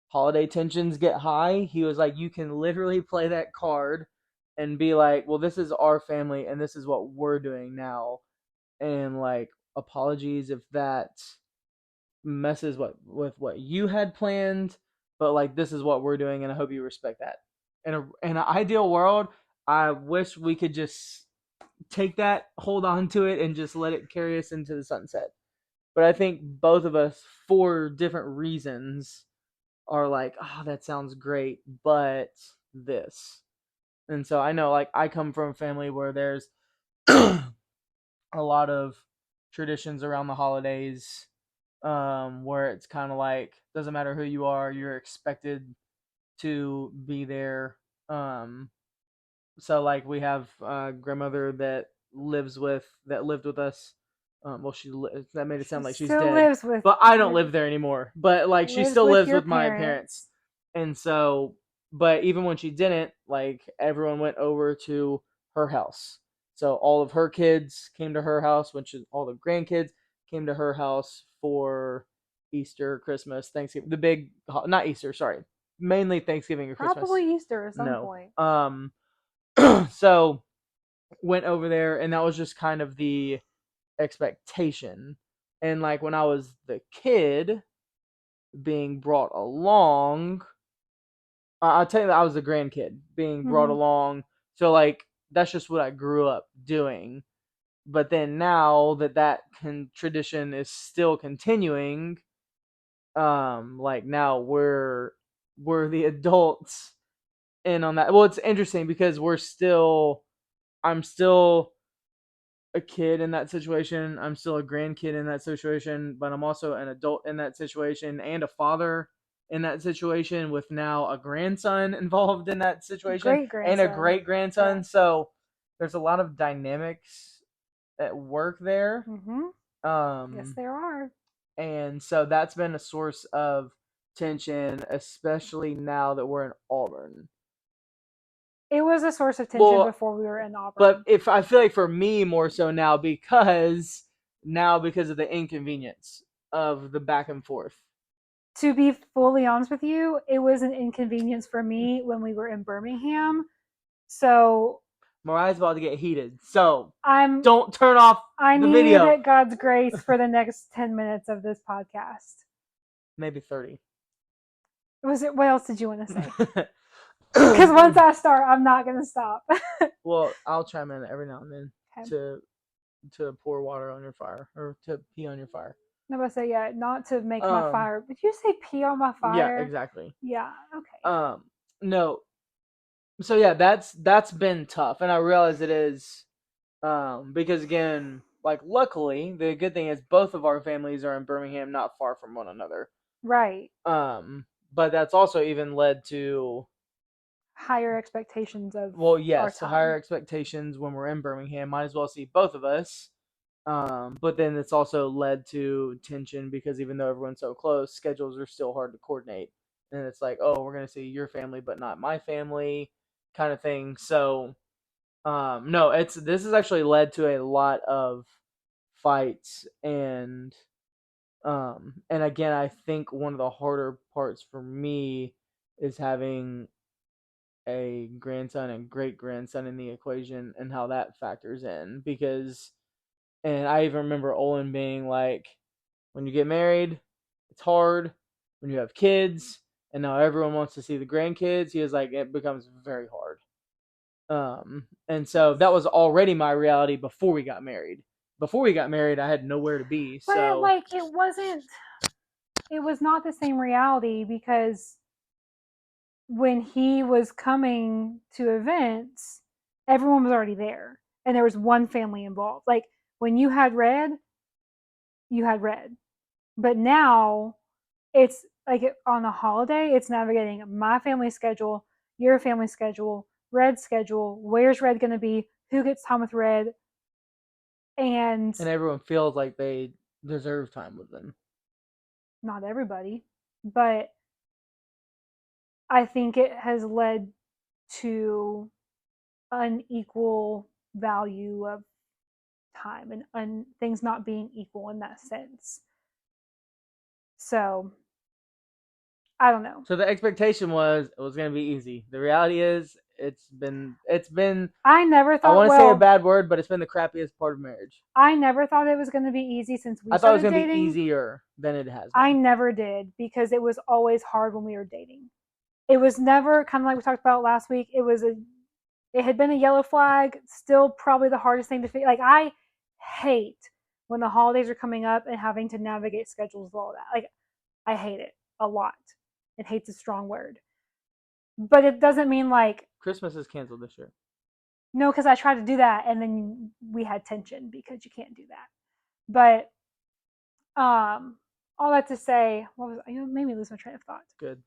holiday tensions get high," he was like, "you can literally play that card and be like, well, this is our family and this is what we're doing now. And like, apologies if that messes with what you had planned, but like, this is what we're doing and I hope you respect that." In an ideal world, I wish we could just take that, hold on to it, and just let it carry us into the sunset. But I think both of us, for different reasons, are like, "Oh, that sounds great, but this." And so I know, like, I come from a family where there's a lot of traditions around the holidays, where it's kind of like, doesn't matter who you are, you're expected to be there. So like we have a grandmother that lived with us. Well, that made it She sound like she's still dead, lives with but I don't your live there anymore. But like she lives still with lives your with my parents, parents. and so, but even when she didn't, like everyone went over to her house. So all of her kids came to her house, which is all the grandkids came to her house for Easter, Christmas, Thanksgiving, the big, not Easter, sorry, mainly Thanksgiving or Christmas. Probably Easter at some No. point. So went over there, and that was just kind of the expectation. And like when I was the kid being brought along, I'll tell you that I was the grandkid being brought Mm-hmm. along. So like that's just what I grew up doing. But then now that tradition is still continuing, like now we're the adults in on that. Well, it's interesting because I'm still a kid in that situation. I'm still a grandkid in that situation, but I'm also an adult in that situation and a father in that situation with now a grandson involved in that situation Great and a grandson. great grandson. Yeah. So there's a lot of dynamics at work there. Mm-hmm. Yes, Um, there are. and so that's been a source of tension, especially now that we're in Auburn. It was a source of tension Well, before we were in but Auburn. if I feel like for me more so now because of the inconvenience of the back and forth. To be fully honest with you, it was an inconvenience for me when we were in Birmingham. So Mariah's about to get heated, so I'm don't turn off I the need video. God's grace for the next 10 minutes of this podcast. Maybe 30. Was it what else did you want to say? Because once I start, I'm not gonna stop. Well, I'll chime in every now and then Okay. to pour water on your fire or to pee on your fire. I was say yeah, not to make my Um, fire. Did you say pee on my yeah, fire? exactly. Yeah. Okay. No. So yeah, that's been tough, and I realize it is, because again, like luckily, the good thing is both of our families are in Birmingham, not far from one another. Right. Um, but that's also even led to, Higher expectations of well, our yes, higher time. expectations when we're in Birmingham. Might as well see both of us. But then it's also led to tension because even though everyone's so close, schedules are still hard to coordinate. And it's like, oh, we're gonna see your family, but not my family, kind of thing. So, no, this has actually led to a lot of fights and again, I think one of the harder parts for me is having a grandson and great grandson in the equation and how that factors in because and I even remember Olin being like, when you get married, it's hard. When you have kids, and now everyone wants to see the grandkids, he was like, it becomes very hard. And so that was already my reality before we got married. Before we got married, I had nowhere to be. But it, So, like it wasn't. It was not the same reality because when he was coming to events, everyone was already there, and there was one family involved. Like when you had red. But now it's like on a holiday, it's navigating my family schedule, your family schedule, Red's schedule. Where's Red going to be? Who gets time with Red? And and everyone feels like they deserve time with them. not everybody, but I think it has led to unequal value of time and things not being equal in that sense. So I don't know. So the expectation was it was going to be easy. The reality is it's been I never I thought, want to say a well, bad word, but it's been the crappiest part of marriage. I never thought it was going to be easy since we I thought it was started going to be dating. easier than it has I been. never did because it was always hard when we were dating. It was never kind of like we talked about last week. It had been a yellow flag, still probably the hardest thing to figure. Like I hate when the holidays are coming up and having to navigate schedules and all that. Like I hate it a lot. And hate's a strong word. But it doesn't mean like Christmas is canceled this year. no, because I tried to do that and then we had tension because you can't do that. But all that to say, what was you made me lose my train of thought. Good.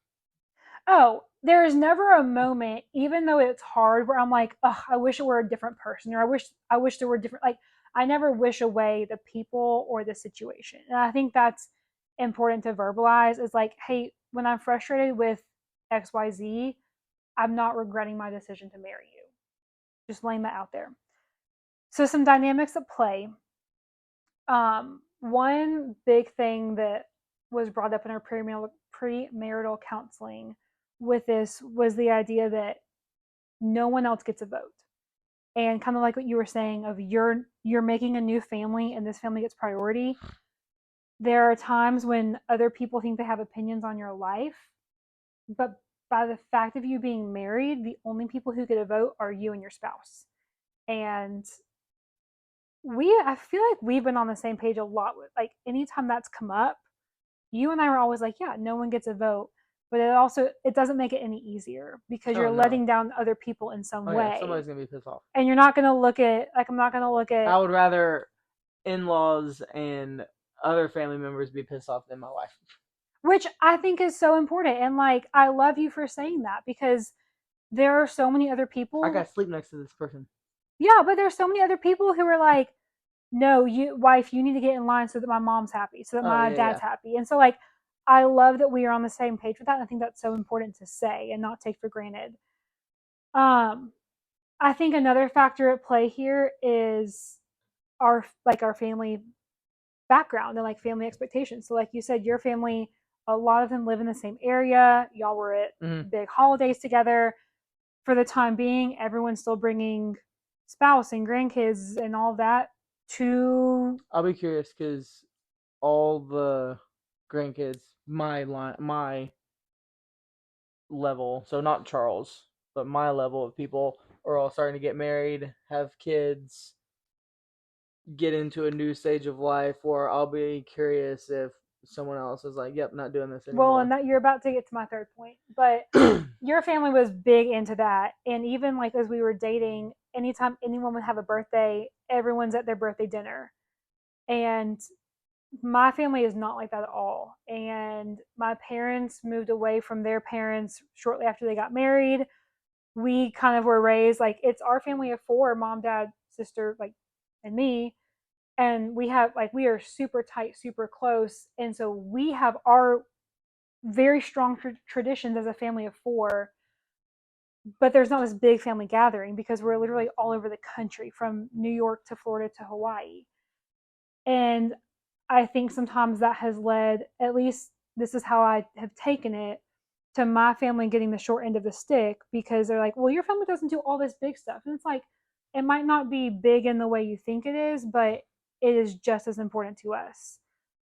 Oh, there is never a moment, even though it's hard, where I'm like, oh, I wish it were a different person, or I wish there were different. Like, I never wish away the people or the situation, and I think that's important to verbalize. Is like, hey, when I'm frustrated with X, Y, Z, I'm not regretting my decision to marry you. Just laying that out there. So some dynamics at play. One big thing that was brought up in our premarital counseling with this was the idea that no one else gets a vote. And kind of like what you were saying of you're making a new family and this family gets priority. There are times when other people think they have opinions on your life, but by the fact of you being married, the only people who get a vote are you and your spouse. And I feel like we've been on the same page a lot with like anytime that's come up, you and I were always like, yeah, no one gets a vote. But it doesn't make it any easier because Oh you're no. letting down other people in some Oh yeah, way. somebody's gonna be pissed off. And you're not gonna look at like I'm not gonna look I at would rather in-laws and other family members be pissed off than my wife. which I think is so important. And like I love you for saying that because there are so many other I people. got to sleep next to this person. Yeah, but there's so many other people who are like, no, you wife, you need to get in line so that my mom's happy, so that Oh my yeah, dad's yeah. happy. And so like I love that we are on the same page with that. And I think that's so important to say and not take for granted. Um, I think another factor at play here is our family background and like family expectations. So like you said, your family, a lot of them live in the same area. Y'all were at Mm-hmm. big holidays together. For the time being, everyone's still bringing spouse and grandkids and all of that to I'll be curious because all the grandkids, my level, so not Charles, but my level of people are all starting to get married, have kids, get into a new stage of life, or I'll be curious if someone else is like, "Yep, not doing this Well, anymore." and that you're about to get to my third point, but your family was big into that, and even like as we were dating, anytime anyone would have a birthday, everyone's at their birthday dinner, and my family is not like that at all. And my parents moved away from their parents shortly after they got married. We kind of were raised like it's our family of four: mom, dad, sister, like, and me. And we have like we are super tight, super close, and so we have our very strong traditions as a family of four. But there's not this big family gathering because we're literally all over the country, from New York to Florida to Hawaii. And I think sometimes that has led, at least this is how I have taken it, to my family getting the short end of the stick, because they're like, well, your family doesn't do all this big stuff. And it's like, it might not be big in the way you think it is, but it is just as important to us.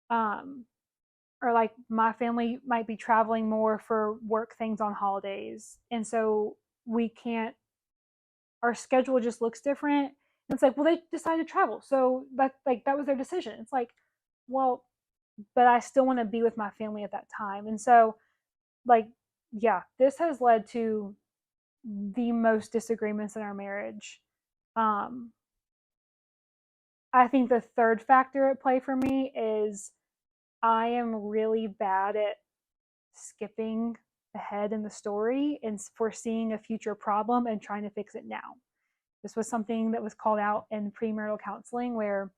Um, or like my family might be traveling more for work things on holidays. And so we can't, our schedule just looks different. And it's like, well, they decided to travel. So that like that was their decision. It's like, well, but I still want to be with my family at that time. And so like, yeah, this has led to the most disagreements in our marriage. Um, I think the third factor at play for me is I am really bad at skipping ahead in the story and foreseeing a future problem and trying to fix it now. This was something that was called out in premarital counseling, where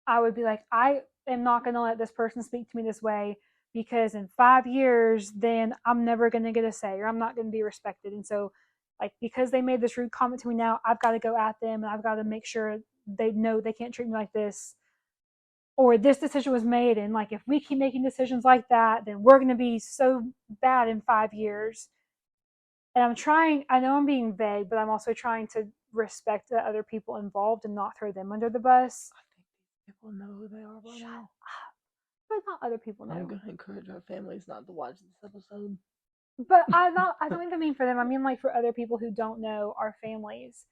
I would be like, I am not going to let this person speak to me this way, because in 5 years, then I'm never going to get a say, or I'm not going to be respected. And so, like, because they made this rude comment to me now, I've got to go at them and I've got to make sure they know they can't treat me like this, or this decision was made. And like, if we keep making decisions like that, then we're going to be so bad in 5 years. And I'm trying, I know I'm being vague, but I'm also trying to respect the other people involved and not throw them under the bus. I think people know who they are by now. But not other people know. I'm gonna encourage our families not to watch this episode. But I don't even mean for them. I mean like for other people who don't know our families.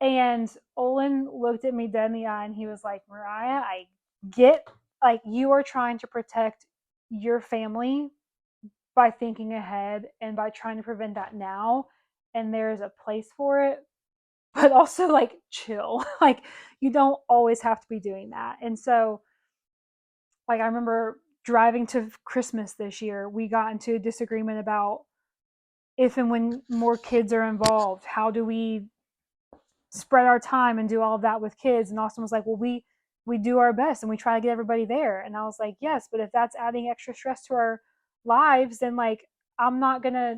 And Olin looked at me dead in the eye and he was like, Mariah, I get like you are trying to protect your family by thinking ahead and by trying to prevent that now. And there's a place for it. But also like chill. Like you don't always have to be doing that. And so like I remember driving to Christmas this year, we got into a disagreement about if and when more kids are involved, how do we spread our time and do all of that with kids? And Austin was like, well, we do our best and we try to get everybody there. And I was like, yes, but if that's adding extra stress to our lives, then like I'm not gonna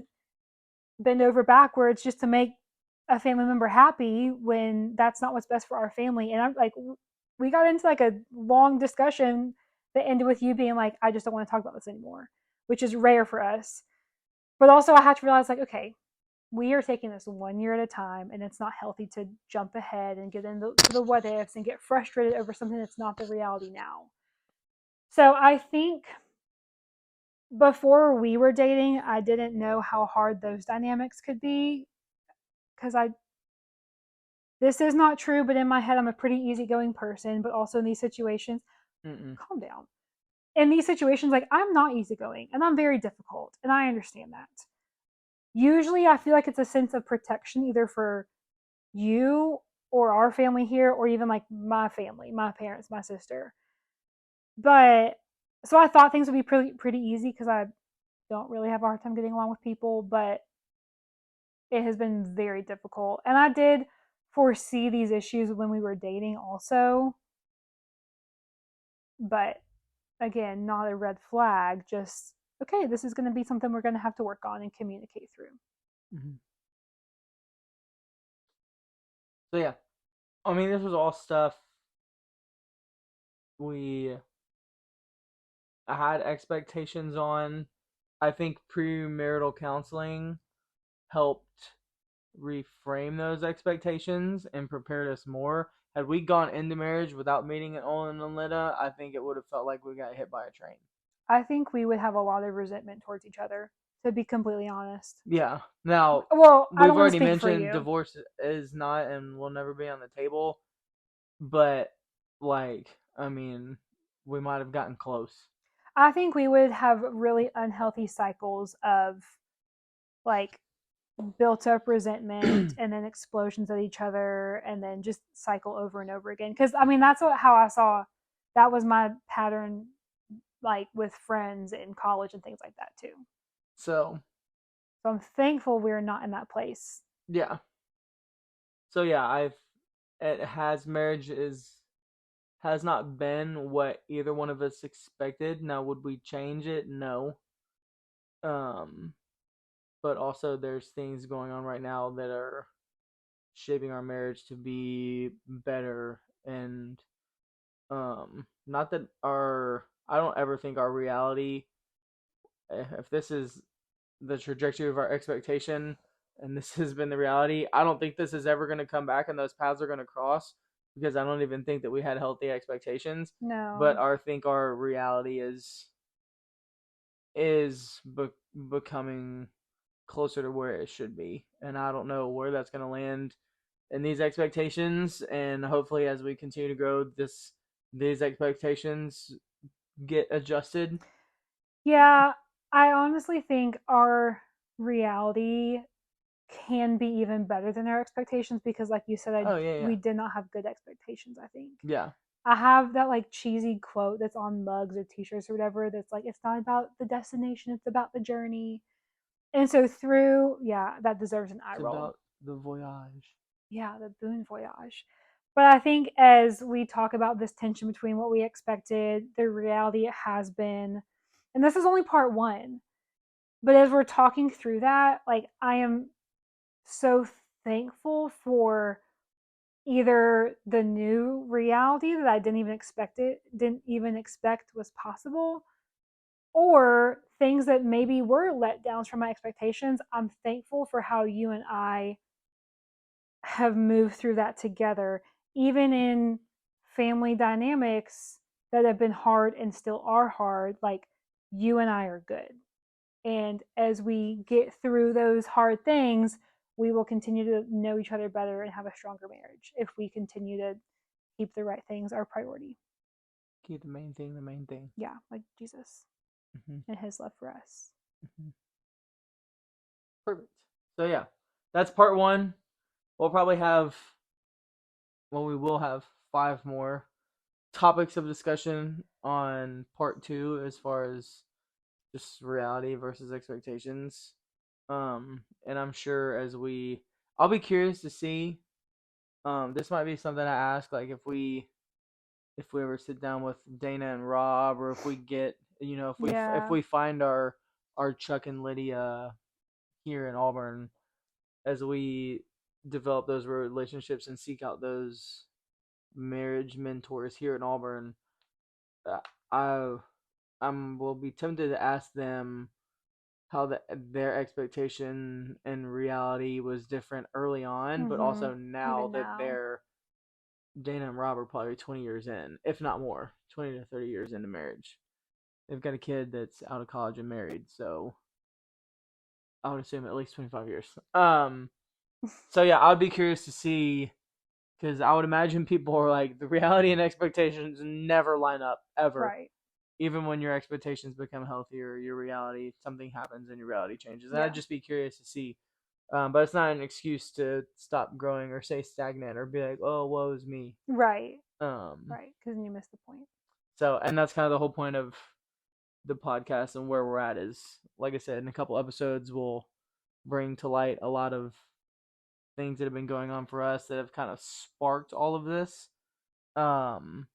bend over backwards just to make a family member happy when that's not what's best for our family. And I'm like, we got into like a long discussion that ended with you being like, I just don't want to talk about this anymore, which is rare for us. But also I had to realize like, okay, we are taking this 1 year at a time, and it's not healthy to jump ahead and get into the what ifs and get frustrated over something that's not the reality now. So I think before we were dating, I didn't know how hard those dynamics could be, because this is not true, but in my head, I'm a pretty easygoing person, but also in these situations, calm down. In these situations, like I'm not easygoing and I'm very difficult, and I understand that. Usually, I feel like it's a sense of protection, either for you or our family here, or even like my family, my parents, my sister. But so I thought things would be pretty easy because I don't really have a hard time getting along with people, but it has been very difficult. And I did foresee these issues when we were dating also, but again, not a red flag, just okay, this is going to be something we're going to have to work on and communicate through. Mm-hmm. So yeah, I mean, this was all stuff we had expectations on. I think premarital counseling helped reframe those expectations and prepared us more. Had we gone into marriage without meeting Olin and Lida, I think it would have felt like we got hit by a train. I think we would have a lot of resentment towards each other, to be completely honest. Yeah. Now, Well, I we've don't want to already speak for mentioned you. divorce is not and will never be on the table. but like, I mean, we might have gotten close. I think we would have really unhealthy cycles of like built up resentment and then explosions at each other and then just cycle over and over again. Because I mean, that's how I saw that was my pattern, like with friends in college and things like that too. So So I'm thankful we're not in that place. yeah. So yeah, marriage has not been what either one of us expected. Now, would we change it? No. Um, but also there's things going on right now that are shaping our marriage to be better, and not that our I don't ever think our reality, if this is the trajectory of our expectation and this has been the reality, I don't think this is ever going to come back and those paths are going to cross, because I don't even think that we had healthy expectations. But No. I think our reality is becoming closer to where it should be, and I don't know where that's going to land in these expectations. And hopefully, as we continue to grow, these expectations get adjusted. Yeah, I honestly think our reality can be even better than our expectations because, like you said, Oh yeah, yeah, we did not have good expectations. I think yeah. I have that like cheesy quote that's on mugs or T-shirts or whatever. That's like, "It's not about the destination; it's about the journey." And so through, yeah, that deserves an eye It's roll. about the voyage. Yeah, the Boone Voyage. But I think as we talk about this tension between what we expected, the reality it has been, and this is only part one, but as we're talking through that, like I am so thankful for either the new reality that I didn't even expect was possible, or things that maybe were letdowns from my expectations. I'm thankful for how you and I have moved through that together, even in family dynamics that have been hard and still are hard. Like you and I are good. And as we get through those hard things, we will continue to know each other better and have a stronger marriage if we continue to keep the right things our priority. Keep the main thing the main thing. Yeah, like Jesus Mm-hmm. and his love for us. Mm-hmm. Perfect. So yeah, that's part one. We'll probably have, well, we will have 5 more topics of discussion on part two, as far as just reality versus expectations. And I'm sure I'll be curious to see. This might be something I ask, like if we ever sit down with Dana and Rob, or if we get, if Yeah. we find our Chuck and Lydia here in Auburn, as we develop those relationships and seek out those marriage mentors here in Auburn. uh, I I'm will be tempted to ask them how their expectation and reality was different early on, but Mm-hmm. also now Even that now. Dana and Rob are probably 20 years in, if not more, 20 to 30 years into marriage. They've got a kid that's out of college and married, so I would assume at least 25 years. So yeah, I'd be curious to see, because I would imagine people are like, the reality and expectations never line up ever. Right. Even when your expectations become healthier, your reality, something happens and your reality changes. And Yeah. I'd just be curious to see. But it's not an excuse to stop growing or stay stagnant or be like, oh, woe is me. Right. Um, Right. Because then you miss the point. so, and that's kind of the whole point of the podcast and where we're at is, like I said, in a couple episodes, we'll bring to light a lot of things that have been going on for us that have kind of sparked all of this. Um,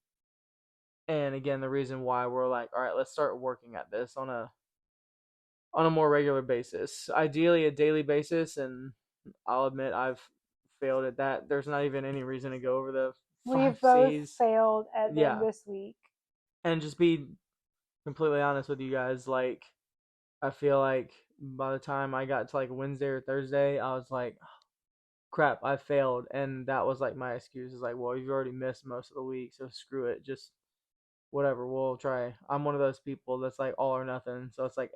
and again, the reason why we're like, all right, let's start working at this on a more regular basis, ideally a daily basis. And I'll admit I've failed at that. There's not even any reason to go over the five We've both C's. failed at them Yeah, this week. and just be completely honest with you guys, like, I feel like by the time I got to like Wednesday or Thursday, I was like, crap, I failed. And that was like my excuse, is like, well, you've already missed most of the week, so screw it, just whatever, we'll try. I'm one of those people that's like all or nothing. So it's like,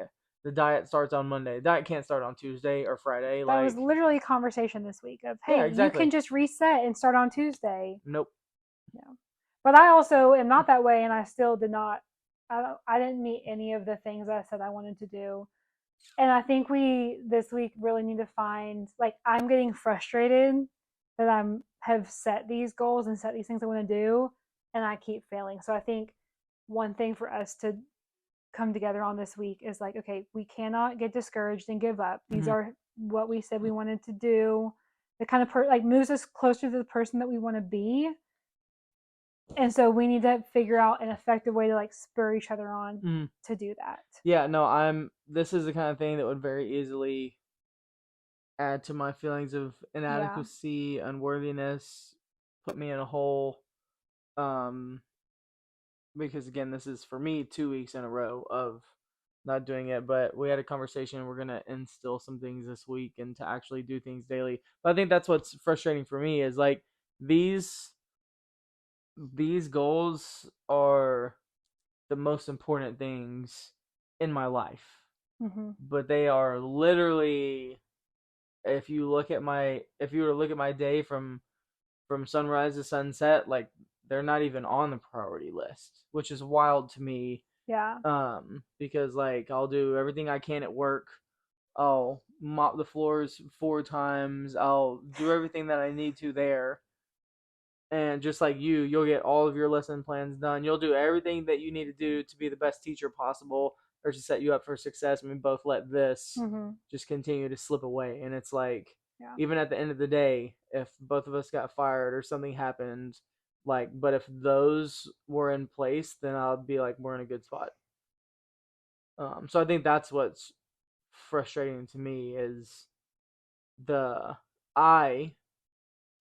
the diet starts on Monday. The diet can't start on Tuesday or Friday. That was Like, literally a conversation this week of, yeah, hey, you can exactly. just reset and start on Tuesday. Nope. Yeah. But I also am not that way, and I still did not. I didn't meet any of the things I said I wanted to do. And I think we this week really need to find, like, I'm getting frustrated that I'm have set these goals and set these things I want to do, and I keep failing. So I think one thing for us to come together on this week is like, okay, we cannot get discouraged and give up. These Mhm. are what we said we wanted to do. The kind of like moves us closer to the person that we want to be, and so we need to figure out an effective way to like spur each other on Mhm. to do that. Yeah, no, I'm. This is the kind of thing that would very easily add to my feelings of Yeah. inadequacy, unworthiness, put me in a hole. Um, because again, this is for me 2 weeks in a row of not doing it. But we had a conversation. We're gonna instill some things this week and to actually do things daily. But I think that's what's frustrating for me is like these these goals are the most important things in my life. Mm-hmm. But they are literally, if you were to look at my day from sunrise to sunset, like they're not even on the priority list, which is wild to me. Yeah. Because like I'll do everything I can at work. I'll mop the floors 4 times. I'll do everything that I need to there. And just like you'll get all of your lesson plans done. You'll do everything that you need to do to be the best teacher possible or to set you up for success. And we both let this Mm-hmm. just continue to slip away. And it's like, Yeah. even at the end of the day, if both of us got fired or something happened, like, but if those were in place, then I'll be like, we're in a good spot. So I think that's what's frustrating to me is the I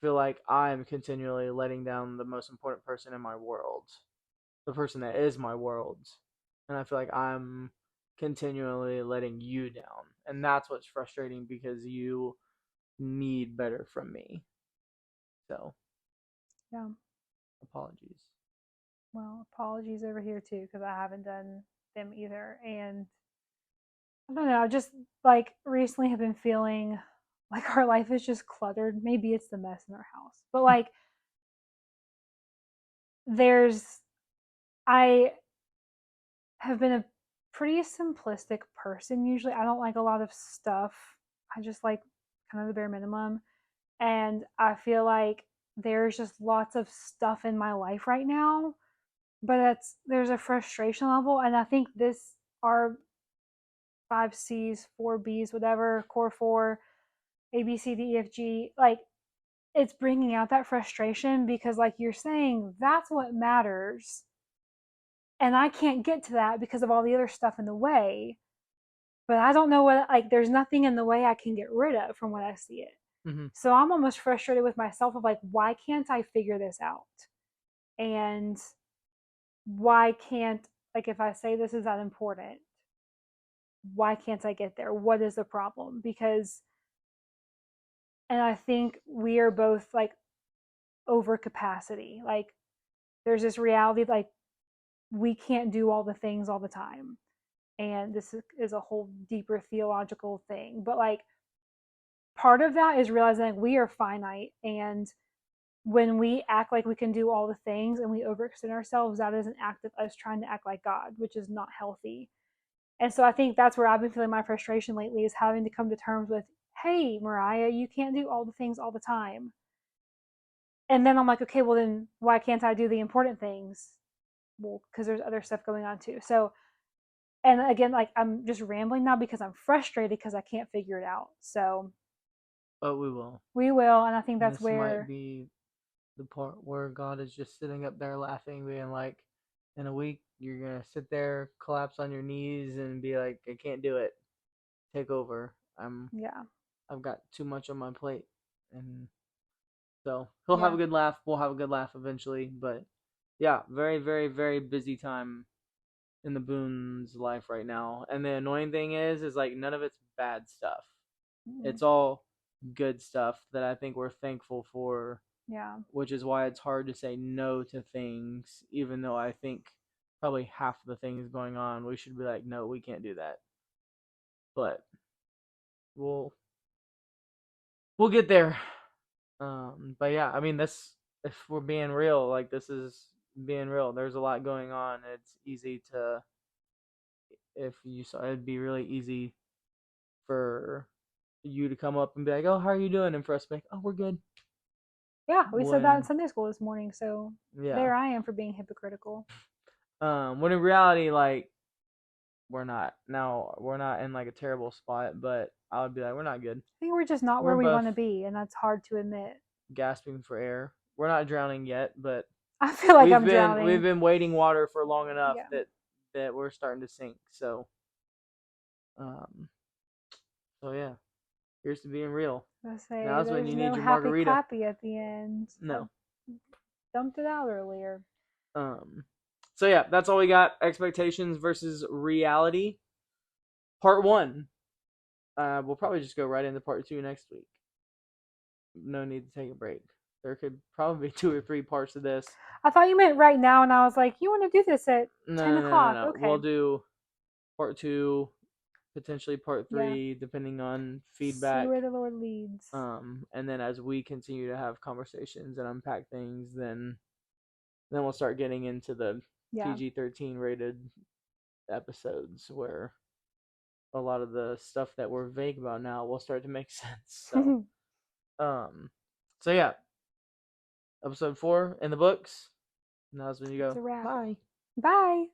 feel like I'm continually letting down the most important person in my world, the person that is my world. And I feel like I'm continually letting you down. And that's what's frustrating because you need better from me. So, Yeah. apologies. Well, apologies over here too, because I haven't done them either. And I don't know, I just like recently have been feeling like our life is just cluttered. Maybe it's the mess in our house, but like there's, I have been a pretty simplistic person usually. I don't like a lot of stuff. I just like kind of the bare minimum. And I feel like there's just lots of stuff in my life right now, but there's a frustration level. And I think this, our 5 C's, 4 B's, whatever, core four, A, B, C, D, E, F, G, like it's bringing out that frustration because, like you're saying, that's what matters. And I can't get to that because of all the other stuff in the way. But I don't know what, like, there's nothing in the way I can get rid of from what I see it. Mm-hmm. So I'm almost frustrated with myself of like, why can't I figure this out? And why can't, like, if I say this is that important, why can't I get there? What is the problem? Because, and I think we are both like over capacity. Like, there's this reality, like, we can't do all the things all the time. And this is a whole deeper theological thing. But like, part of that is realizing like, we are finite. And when we act like we can do all the things and we overextend ourselves, that is an act of us trying to act like God, which is not healthy. And so I think that's where I've been feeling my frustration lately is having to come to terms with, hey, Mariah, you can't do all the things all the time. And then I'm like, okay, well, then why can't I do the important things? Well, because there's other stuff going on too. So, and again, like I'm just rambling now because I'm frustrated because I can't figure it out. So But we will. we will. And I think And that's this might where, be the part where God is just sitting up there laughing, being like, in a week, you're going to sit there, collapse on your knees, and be like, I can't do it. Take over. yeah, I've got too much on my plate. And so he'll have yeah, a good laugh. We'll have a good laugh eventually. But yeah, very, very, very busy time in the Boone's life right now. And the annoying thing is like none of it's bad stuff. mm, It's all good stuff that I think we're thankful for, yeah, which is why it's hard to say no to things, even though I think probably half of the things going on, we should be like, no, we can't do that. But we'll we'll get there. But yeah, I mean if we're being real, like this is being real. There's a lot going on. It's easy to, if you saw, it'd be really easy for you to come up and be like, "Oh, how are you doing?" And for us to be like, "Oh, we're good." Yeah, we said that in When Sunday school this morning, so yeah, there I am for being hypocritical. when in reality, like we're not. Now we're not in like a terrible spot, but I would be like, we're not good. I think we're just not We're where we both want to be, and that's hard to admit. gasping for air. We're not drowning yet, but I feel like I'm we've drowning. been wading water for long enough Yeah. that we're starting to sink. Um, so yeah, here's to being real. I say Now that's when there's you need no your happy margarita. clappy at the end. I No. dumped it out earlier. Um, so yeah, that's all we got. Expectations versus reality, part one. We'll probably just go right into part two next week. No need to take a break. There could probably be 2 or 3 parts of this. I thought you meant right now, and I was like, you want to do this at No, 10 no, no, no, o'clock. no. Okay. We'll do part two, potentially part Yeah. three, depending on See feedback. where the Lord leads. And then as we continue to have conversations and unpack things, then we'll start getting into the Yeah. PG-13 rated episodes where a lot of the stuff that we're vague about now will start to make sense. Um, so yeah, episode 4 in the books. Now's when you It's go, a wrap. bye. Bye.